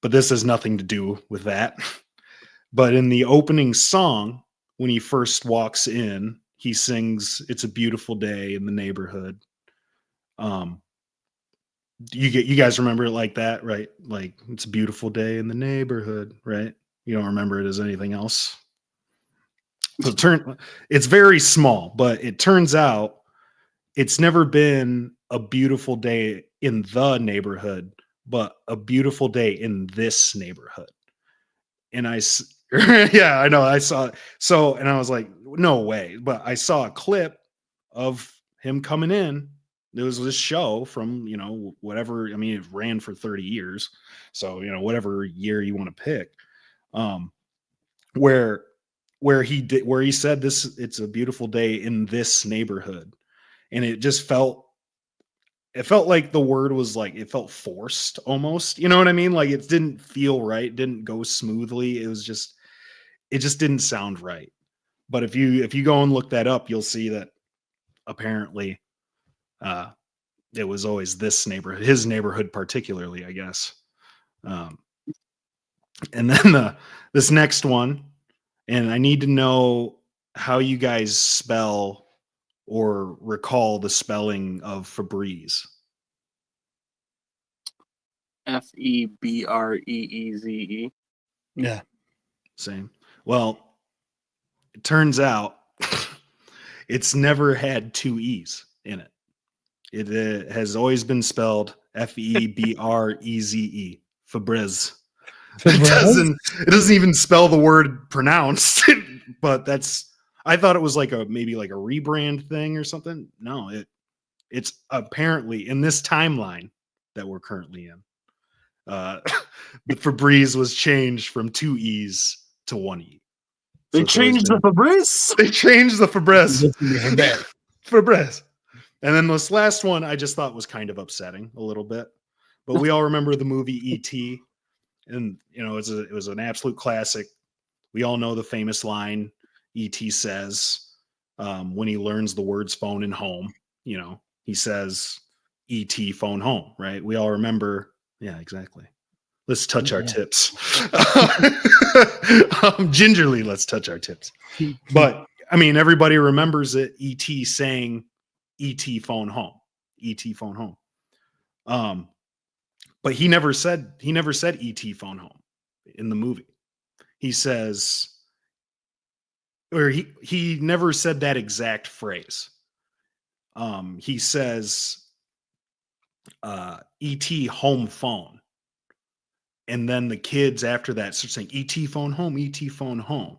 But this has nothing to do with that. But in the opening song, when he first walks in, he sings "It's a Beautiful Day in the Neighborhood." You guys remember it like that, right? Like, it's a beautiful day in the neighborhood, right? You don't remember it as anything else. So it's very small, but it turns out it's never been a beautiful day in the neighborhood, but a beautiful day in this neighborhood. And yeah, I know. I saw it. So, and I was like, no way. But I saw a clip of him coming in. There was this show from, whatever. I mean, it ran for 30 years. So, whatever year you want to pick, where he said it's a beautiful day in this neighborhood. And it just felt like the word was like, it felt forced almost, you know what I mean? Like, it didn't feel right. It didn't go smoothly. It just didn't sound right. But if you go and look that up, you'll see that apparently it was always this neighborhood, his neighborhood particularly, I guess. And then this next one, and I need to know how you guys spell or recall the spelling of Febreze. Febreeze. Yeah. Same. Well, it turns out it's never had 2 E's in it. It has always been spelled Febreze. Febreze. It doesn't even spell the word pronounced but I thought it was like maybe like a rebrand thing or something. No, it's apparently in this timeline that we're currently in. The Febreze was changed from 2 E's to 1 E. They changed the Febreze? They changed the Febreze. Febreze. Febreze. And then this last one I just thought was kind of upsetting a little bit. But we all remember the movie E.T. And, you know, it was an absolute classic. We all know the famous line E.T. says when he learns the words phone and home. You know, he says E.T. phone home, right? We all remember. Yeah, exactly. Let's touch our tips. Gingerly, let's touch our tips. But, I mean, everybody remembers it. E.T. saying E.T. phone home. E.T. phone home. But he never said E.T. phone home in the movie. He says, or he never said that exact phrase. He says E.T. home phone. And then the kids after that start saying E.T. phone home, E.T. phone home.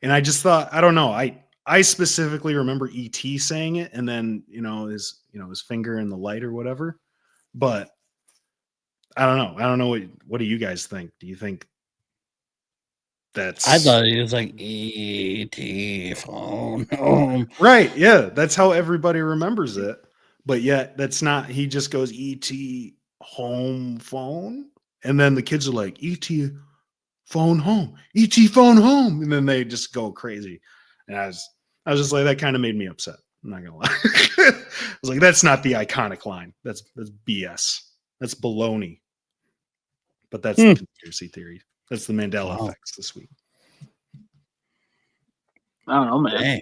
And I just thought, I don't know. I specifically remember E.T. saying it, and then his finger in the light or whatever. But I don't know. I don't know what do you guys think? Do you think that's I thought it was like E.T. phone home. Right, yeah. That's how everybody remembers it. But yet that's not, he just goes E.T. home phone. And then the kids are like, E.T. phone home, E.T. phone home. And then they just go crazy. And I was just like, that kind of made me upset. I'm not gonna lie. I was like, that's not the iconic line. That's BS. That's baloney. But that's the conspiracy theory. That's the Mandela effects this week. I don't know, man. Dang.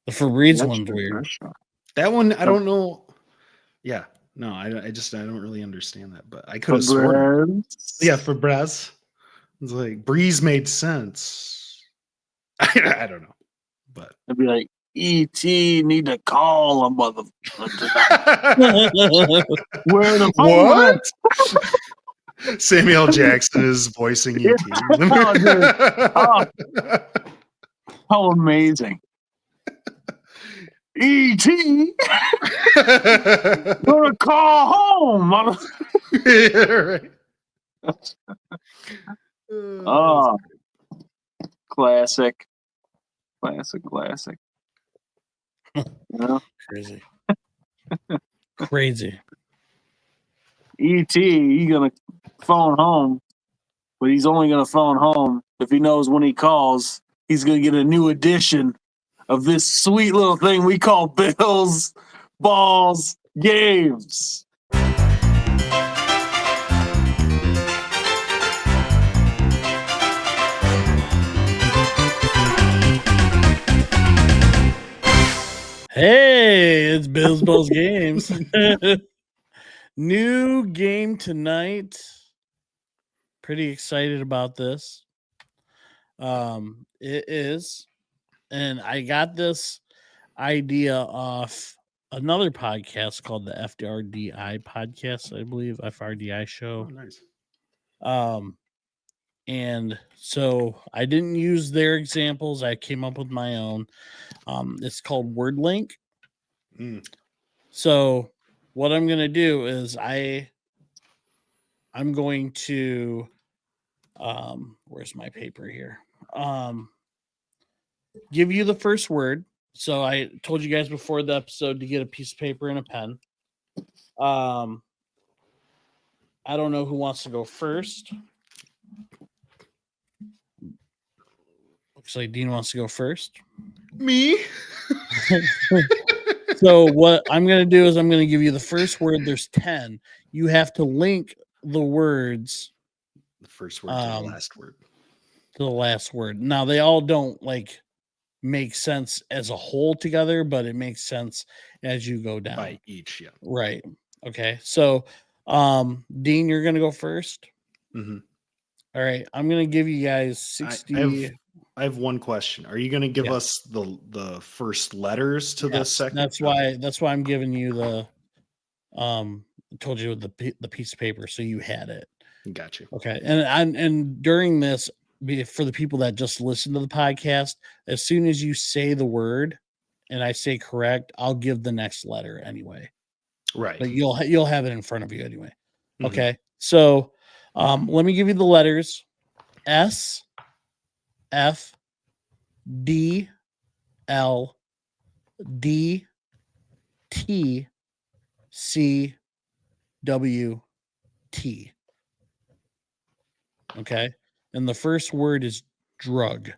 The Febreze one's weird. That one, I don't know. Yeah. No, I don't really understand that, but I could have sworn. Yeah, Febreze. It's like breeze made sense. I don't know, but it'd be like E.T. need to call a mother. Where the phone? What? Samuel Jackson is voicing E.T. How amazing! E.T. gonna call home. Yeah, right. Oh, classic. Yeah. Crazy. E.T. He's gonna phone home, but he's only gonna phone home if he knows when he calls, he's gonna get a new edition of this sweet little thing we call Bills, Balls, Games. Hey, it's Bills, Balls, Games. New game tonight. Pretty excited about this. It is. And I got this idea off another podcast called the FRDI podcast, I believe, FRDI show. Oh, nice. And so I didn't use their examples. I came up with my own. It's called Word Link. So what I'm going to do is I'm going to, where's my paper here? Give you the first word. So I told you guys before the episode to get a piece of paper and a pen. I don't know who wants to go first. Looks like Dean wants to go first. Me? So what I'm going to do is I'm going to give you the first word. There's 10. You have to link the words. The first word to the last word. To the last word. Now, they all don't make sense as a whole together, but it makes sense as you go down. By each, yeah. Right. Okay. So, Dean, you're going to go first. Mm-hmm. All right. I'm going to give you guys 60. I have one question. Are you going to give us the first letters to the second? That's why I'm giving you the I told you the piece of paper so you had it. Gotcha. Okay. And during this, for the people that just listen to the podcast, as soon as you say the word and I say correct, I'll give the next letter anyway. Right. But you'll have it in front of you anyway. Mhm. Okay. So let me give you the letters: S, F, D, L, D, T, C, W, T. Okay. And the first word is drug.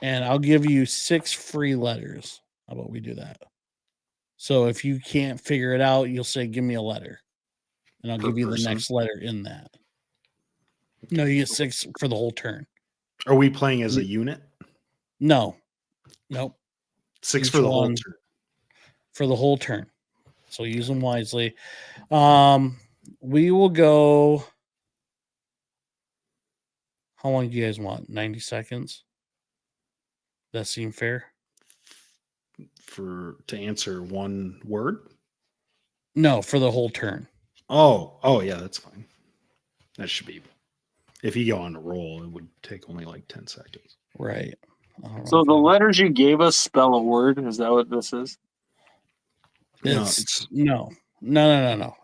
And I'll give you 6 free letters. How about we do that? So if you can't figure it out, you'll say, give me a letter. And I'll Per give you the person? next letter in that. No, you get 6 for the whole turn. Are we playing as a unit? No. Nope. 6 Each for the whole one. turn. For the whole turn. So use them wisely. We will go. How long do you guys want? 90 seconds? That seem fair? To answer one word? No, for the whole turn. Oh yeah, that's fine. That should be. If you go on a roll, it would take only like 10 seconds. Right. So the letters you gave us spell a word. Is that what this is? No.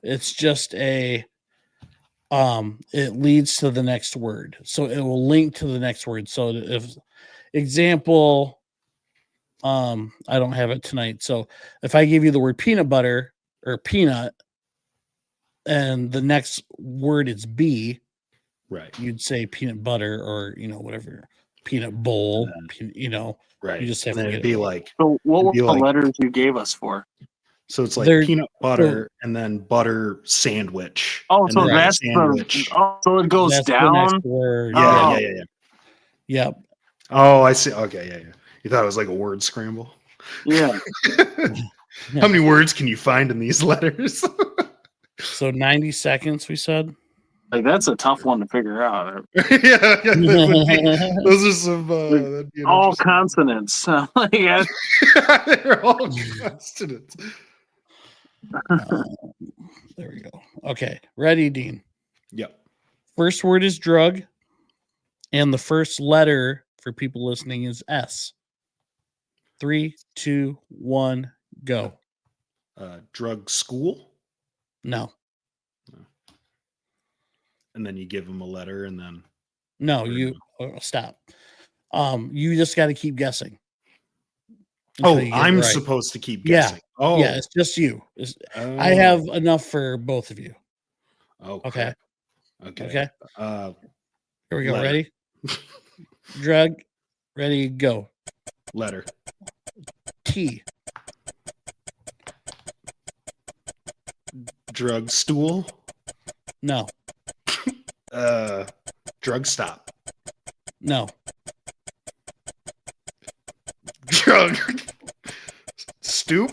It's just a it leads to the next word. So it will link to the next word. So if example, I don't have it tonight. So if I give you the word peanut butter or peanut and the next word is B, right, you'd say peanut butter or whatever, peanut bowl, right. you just have and to then get it'd be it right. like, So what were be the like- letters you gave us for? so it's like They're- peanut butter and then butter sandwich. Oh, and so then that's sandwich. so it goes That's the down. next word. Yeah, Oh. yeah. Yep. Oh, I see. Okay, yeah. You thought it was like a word scramble? Yeah. How many words can you find in these letters? So 90 seconds, we said. Like that's a tough one to figure out. yeah, that would be, those are some. That'd be an All interesting- consonants. Yeah. They're all consonants. There we go. Okay, ready, Dean. Yep. First word is drug, and the first letter for people listening is S. 3, 2, 1, go. Drug school, No, and then you give them a letter, and then no, stop. You just got to keep guessing. oh, until you get it I'm right. supposed to keep Yeah. guessing. Oh, Yeah, it's just you. I oh, have enough for both of you. Oh, Okay. crap. Okay. Okay. Here we go. Letter. Ready? Drug. Ready? Go. Letter. T. Drug stool. No. Drug stop. No. Drug stoop.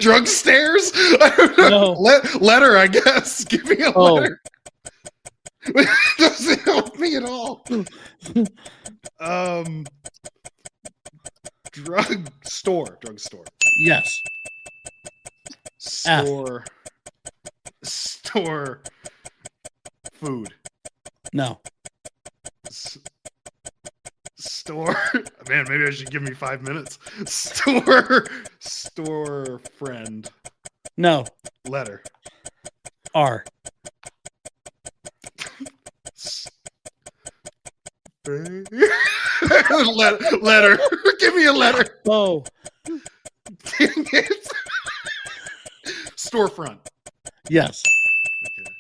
Drug stairs. No. Letter, I guess. Give me a Oh. letter. It doesn't help me at all. Drug store. Yes. Store food. No. Store. Man, maybe I should give me 5 minutes. Store friend. No. Letter. R. Letter. Give me a letter. Oh. Dang it. Storefront. Yes. Okay.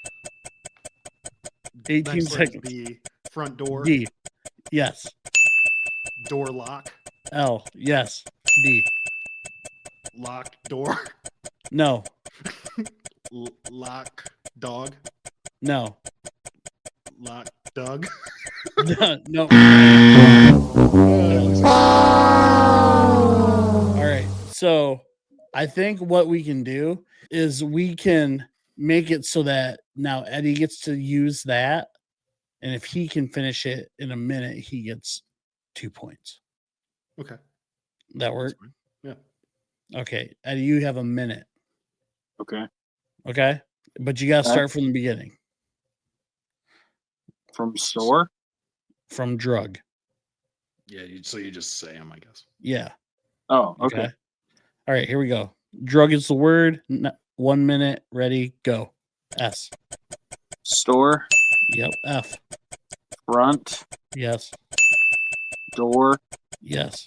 18 Next letter is seconds. B. Front door. D. Yes. Door lock. L. Yes. D. Lock door. No. Lock dog. No. Lock dog. No. All right. So I think what we can do is we can make it so that now Eddie gets to use that. And if he can finish it in a minute, he gets 2 points. Okay. That work? Yeah. Okay. Eddie, you have a minute. Okay. Okay. But you got to Okay. start from the beginning. From store? From drug. Yeah, so you just say them, I guess. Yeah. Oh, okay. All right, here we go. Drug is the word. 1 minute. Ready, go. S. Store, Yep. F. front, Yes. door, Yes.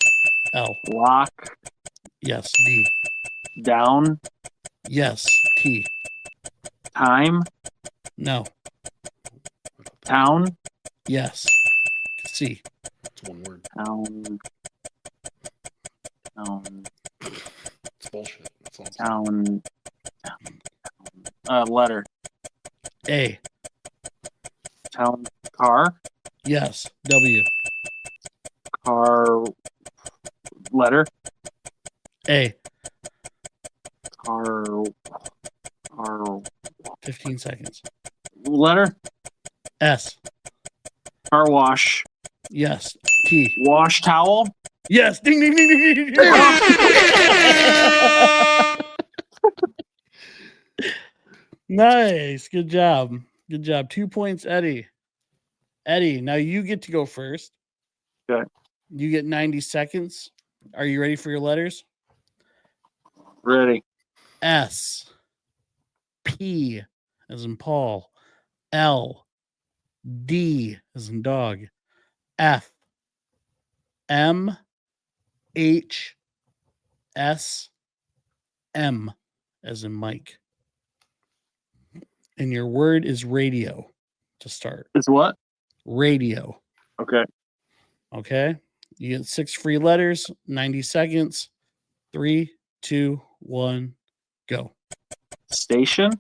L. lock, Yes. D. down, Yes. T. time, No. town, Yes. C. It's one word. town, It's bullshit. That's all. town, letter, A. town, car, Yes. W. car, letter, A. car, 15 seconds. letter, S. car wash, Yes. T. wash towel, Yes. Ding, ding, ding, ding, ding, ding. Nice. Good job. Good job. 2 points, Eddie. Eddie, now you get to go first. Okay. You get 90 seconds. Are you ready for your letters? ready, S. P as in Paul. L. D as in dog. F. M. H. S. M as in Mike. And your word is radio to start. is what? Radio. Okay, Okay. You get 6 free letters, 90 seconds. 3, 2, 1, go. station,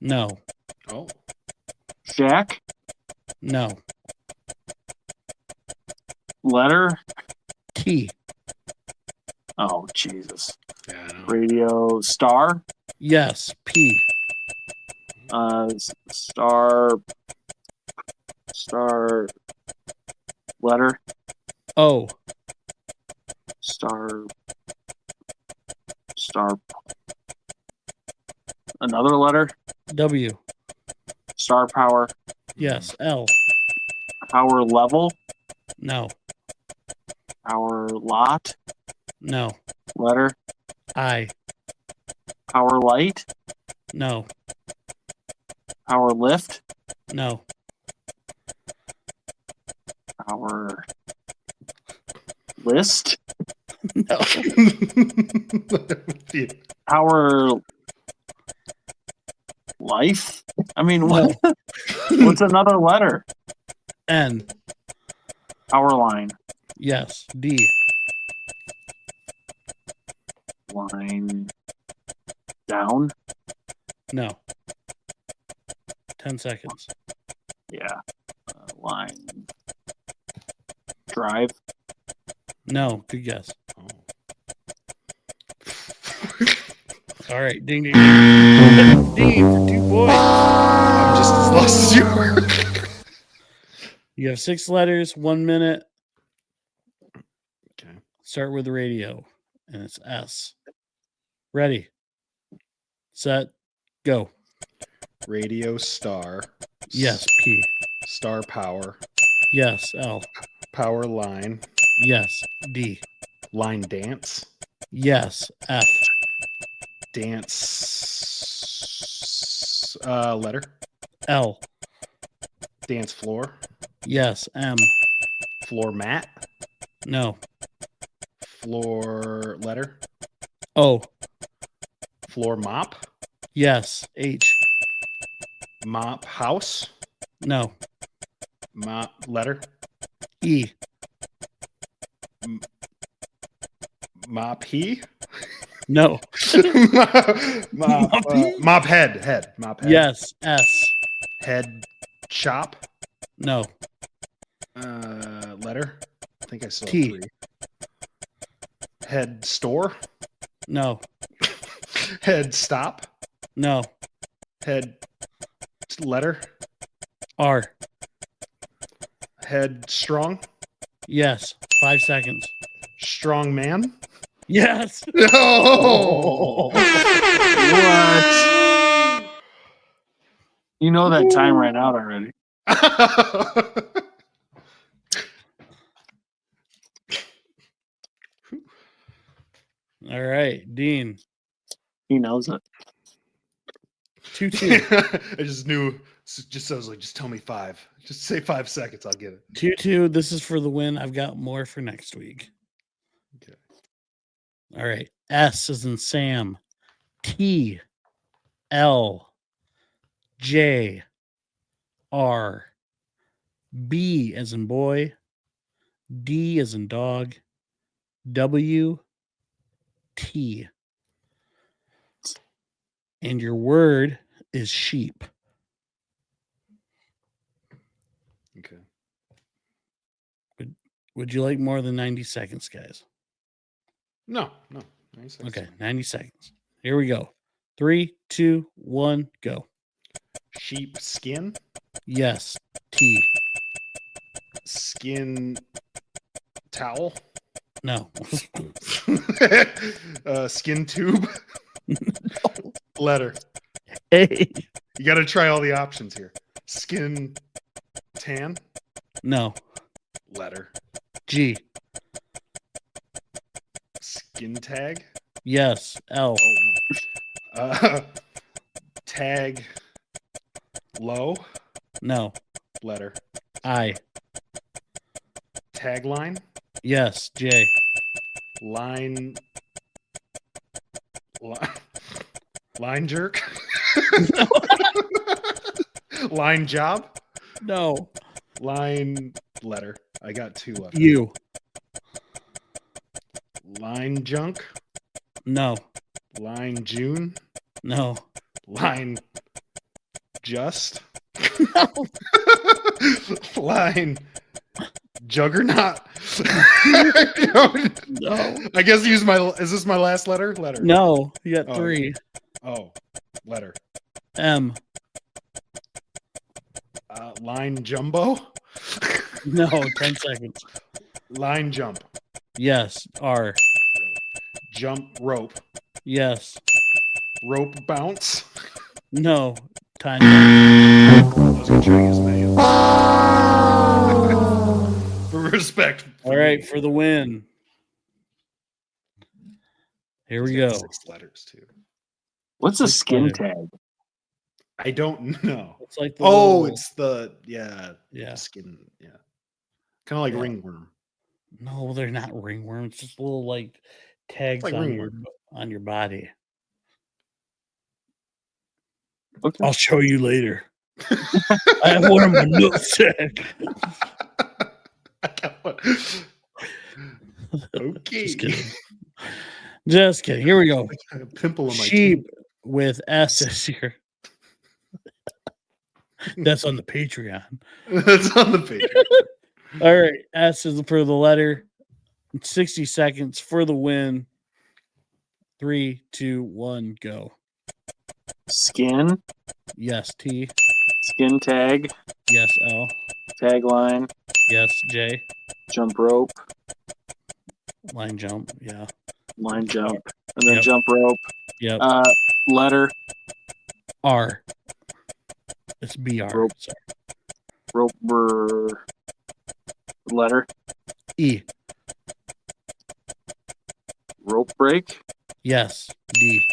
No. Oh, shack, No. letter, T. oh, Jesus, yeah, I know. radio, star, Yes. P. star, letter, O. star, another letter, W. star power, Yes. L. power level, No. power lot, No. letter, I. power light, No. power lift, No. power list, No. Yeah. power life. I mean, No. what's another letter? N. Power line, Yes. D. line down. No. 10 seconds. Yeah, line drive. No. Good guess. Oh. All right. Ding, ding, ding. Ding for 2 points. I'm just as lost as you are. You have 6 letters, 1 minute. Okay. Start with the radio, and it's S. Ready, set, go. Radio star. Yes. P. Star power. Yes. L. Power line. Yes. D. Line dance. Yes. F. Dance. Letter. L. Dance floor. Yes. M. Floor mat. No. Floor letter. O. Floor mop. Yes. H. Mop house. No. Mop letter. E. Mop he. No. Mop head. Mop head. Yes. S. Head shop. No. Letter. I think I saw T. 3. Head store. No. Head stop. No. Head letter. R. Head strong. Yes. 5 seconds. Strong man. Yes. Oh. What? You know that time ran out already. All right, Dean. He knows it. 2-2. I just knew. I was like, just tell me 5. Just say 5 seconds. I'll get it. 2-2. This is for the win. I've got more for next week. Okay. All right. S is in Sam. T. L. J. R. B as in boy. D as in dog. W. T. And your word is sheep. Okay. Would you like more than 90 seconds, guys? No. 90 seconds. Okay, 90 seconds. Here we go. 3, 2, 1, go. Sheep skin. Yes. T. Skin towel. No. Skin tube. Letter. A. You got to try all the options here. Skin tan. No. Letter. G. Skin tag. Yes. L. Oh no. Tag. Low. No. Letter. I. Tagline. Yes. J. Line. Line jerk. Line job. No. Line letter. I got 2 left. U. Line junk. No. Line June. No. Line just. No. Line juggernaut. No. I guess is this my last letter? Letter. No. You got Oh, 3. Oh, letter. M. Line jumbo. No. 10 seconds. Line jump. Yes. R. Jump rope. Yes. Rope bounce. No. Time. I was gonna try to use many. For respect. All right, for the win. Here we go. 6 letters too. What's a Six skin letters. tag? I don't know. It's like the Oh, little- it's the skin, kind of like Yeah. ringworm. No, they're not ringworms. Just little like tags Like on your body. Okay. I'll show you later. I have one of my nutsack. I got one. Okay. Just kidding. Just kidding. Here we go. I got a pimple on my Sheep with S this year. That's on the Patreon. teeth. That's on the page. All right. S is for the letter. 60 seconds for the win. 3, 2, 1, go. Skin. Yes, T. Skin tag. Yes, L. Tagline. Yes, J. Jump rope. Line jump. Yeah. Line jump. And then Yep. jump rope. Yep. Letter. R. It's BR. Rope. Sorry. Rope. Letter. E. Rope break. Yes. D.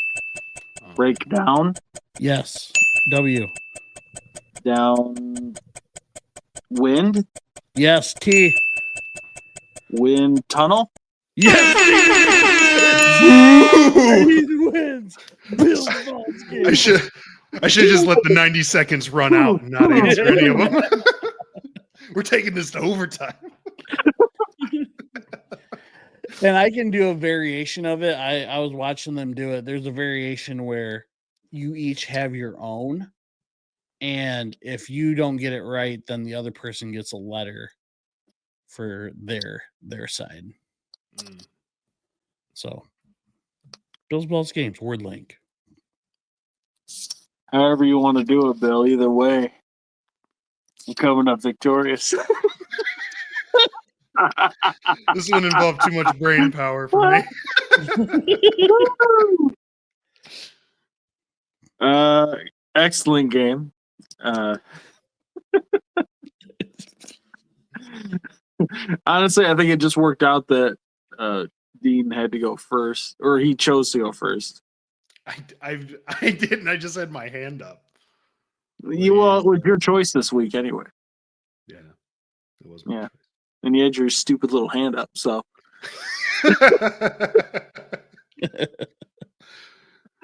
Break down. Yes. W. Down. Wind. Yes. T. Wind tunnel. Yes. He wins. Bill Ball's game. I should just let the 90 seconds run out and not answer any of them. We're taking this to overtime. And I can do a variation of it. I was watching them do it. There's a variation where you each have your own. And if you don't get it right, then the other person gets a letter for their side. Mm. So Bill's Balls Games, word link. However you want to do it, Bill. Either way, I'm coming up victorious. This one involved too much brain power for me. Excellent game. Honestly, I think it just worked out that Dean had to go first, or he chose to go first. I didn't. I just had my hand up. Well, it was your choice this week anyway. Yeah, it was my choice. And you had your stupid little hand up, so.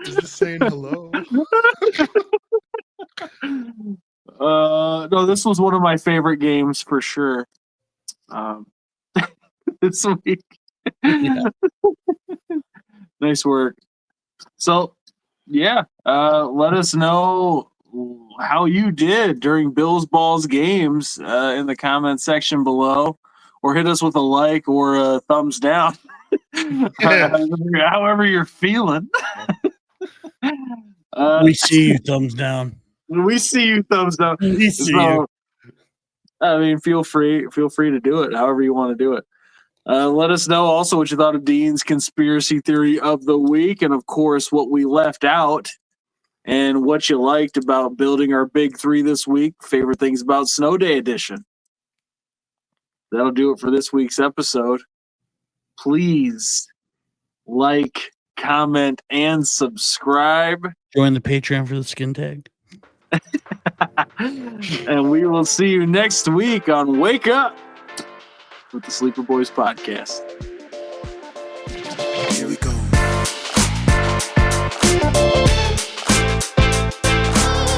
Is this saying hello? No, this was one of my favorite games for sure. This week. Yeah. Nice work. So, yeah, let us know how you did during Bills Balls games in the comment section below, or hit us with a like or a thumbs down. However you're feeling. We see you, thumbs down. We see you, thumbs down. We see you. I mean, feel free to do it however you want to do it. Let us know also what you thought of Dean's conspiracy theory of the week, and of course what we left out and what you liked about building our big three this week. Favorite things about Snowday edition. That'll do it for this week's episode. Please like, comment, and subscribe. Join the Patreon for the skin tag. And we will see you next week on Wake Up with the Sleeper Boys podcast. Here we go.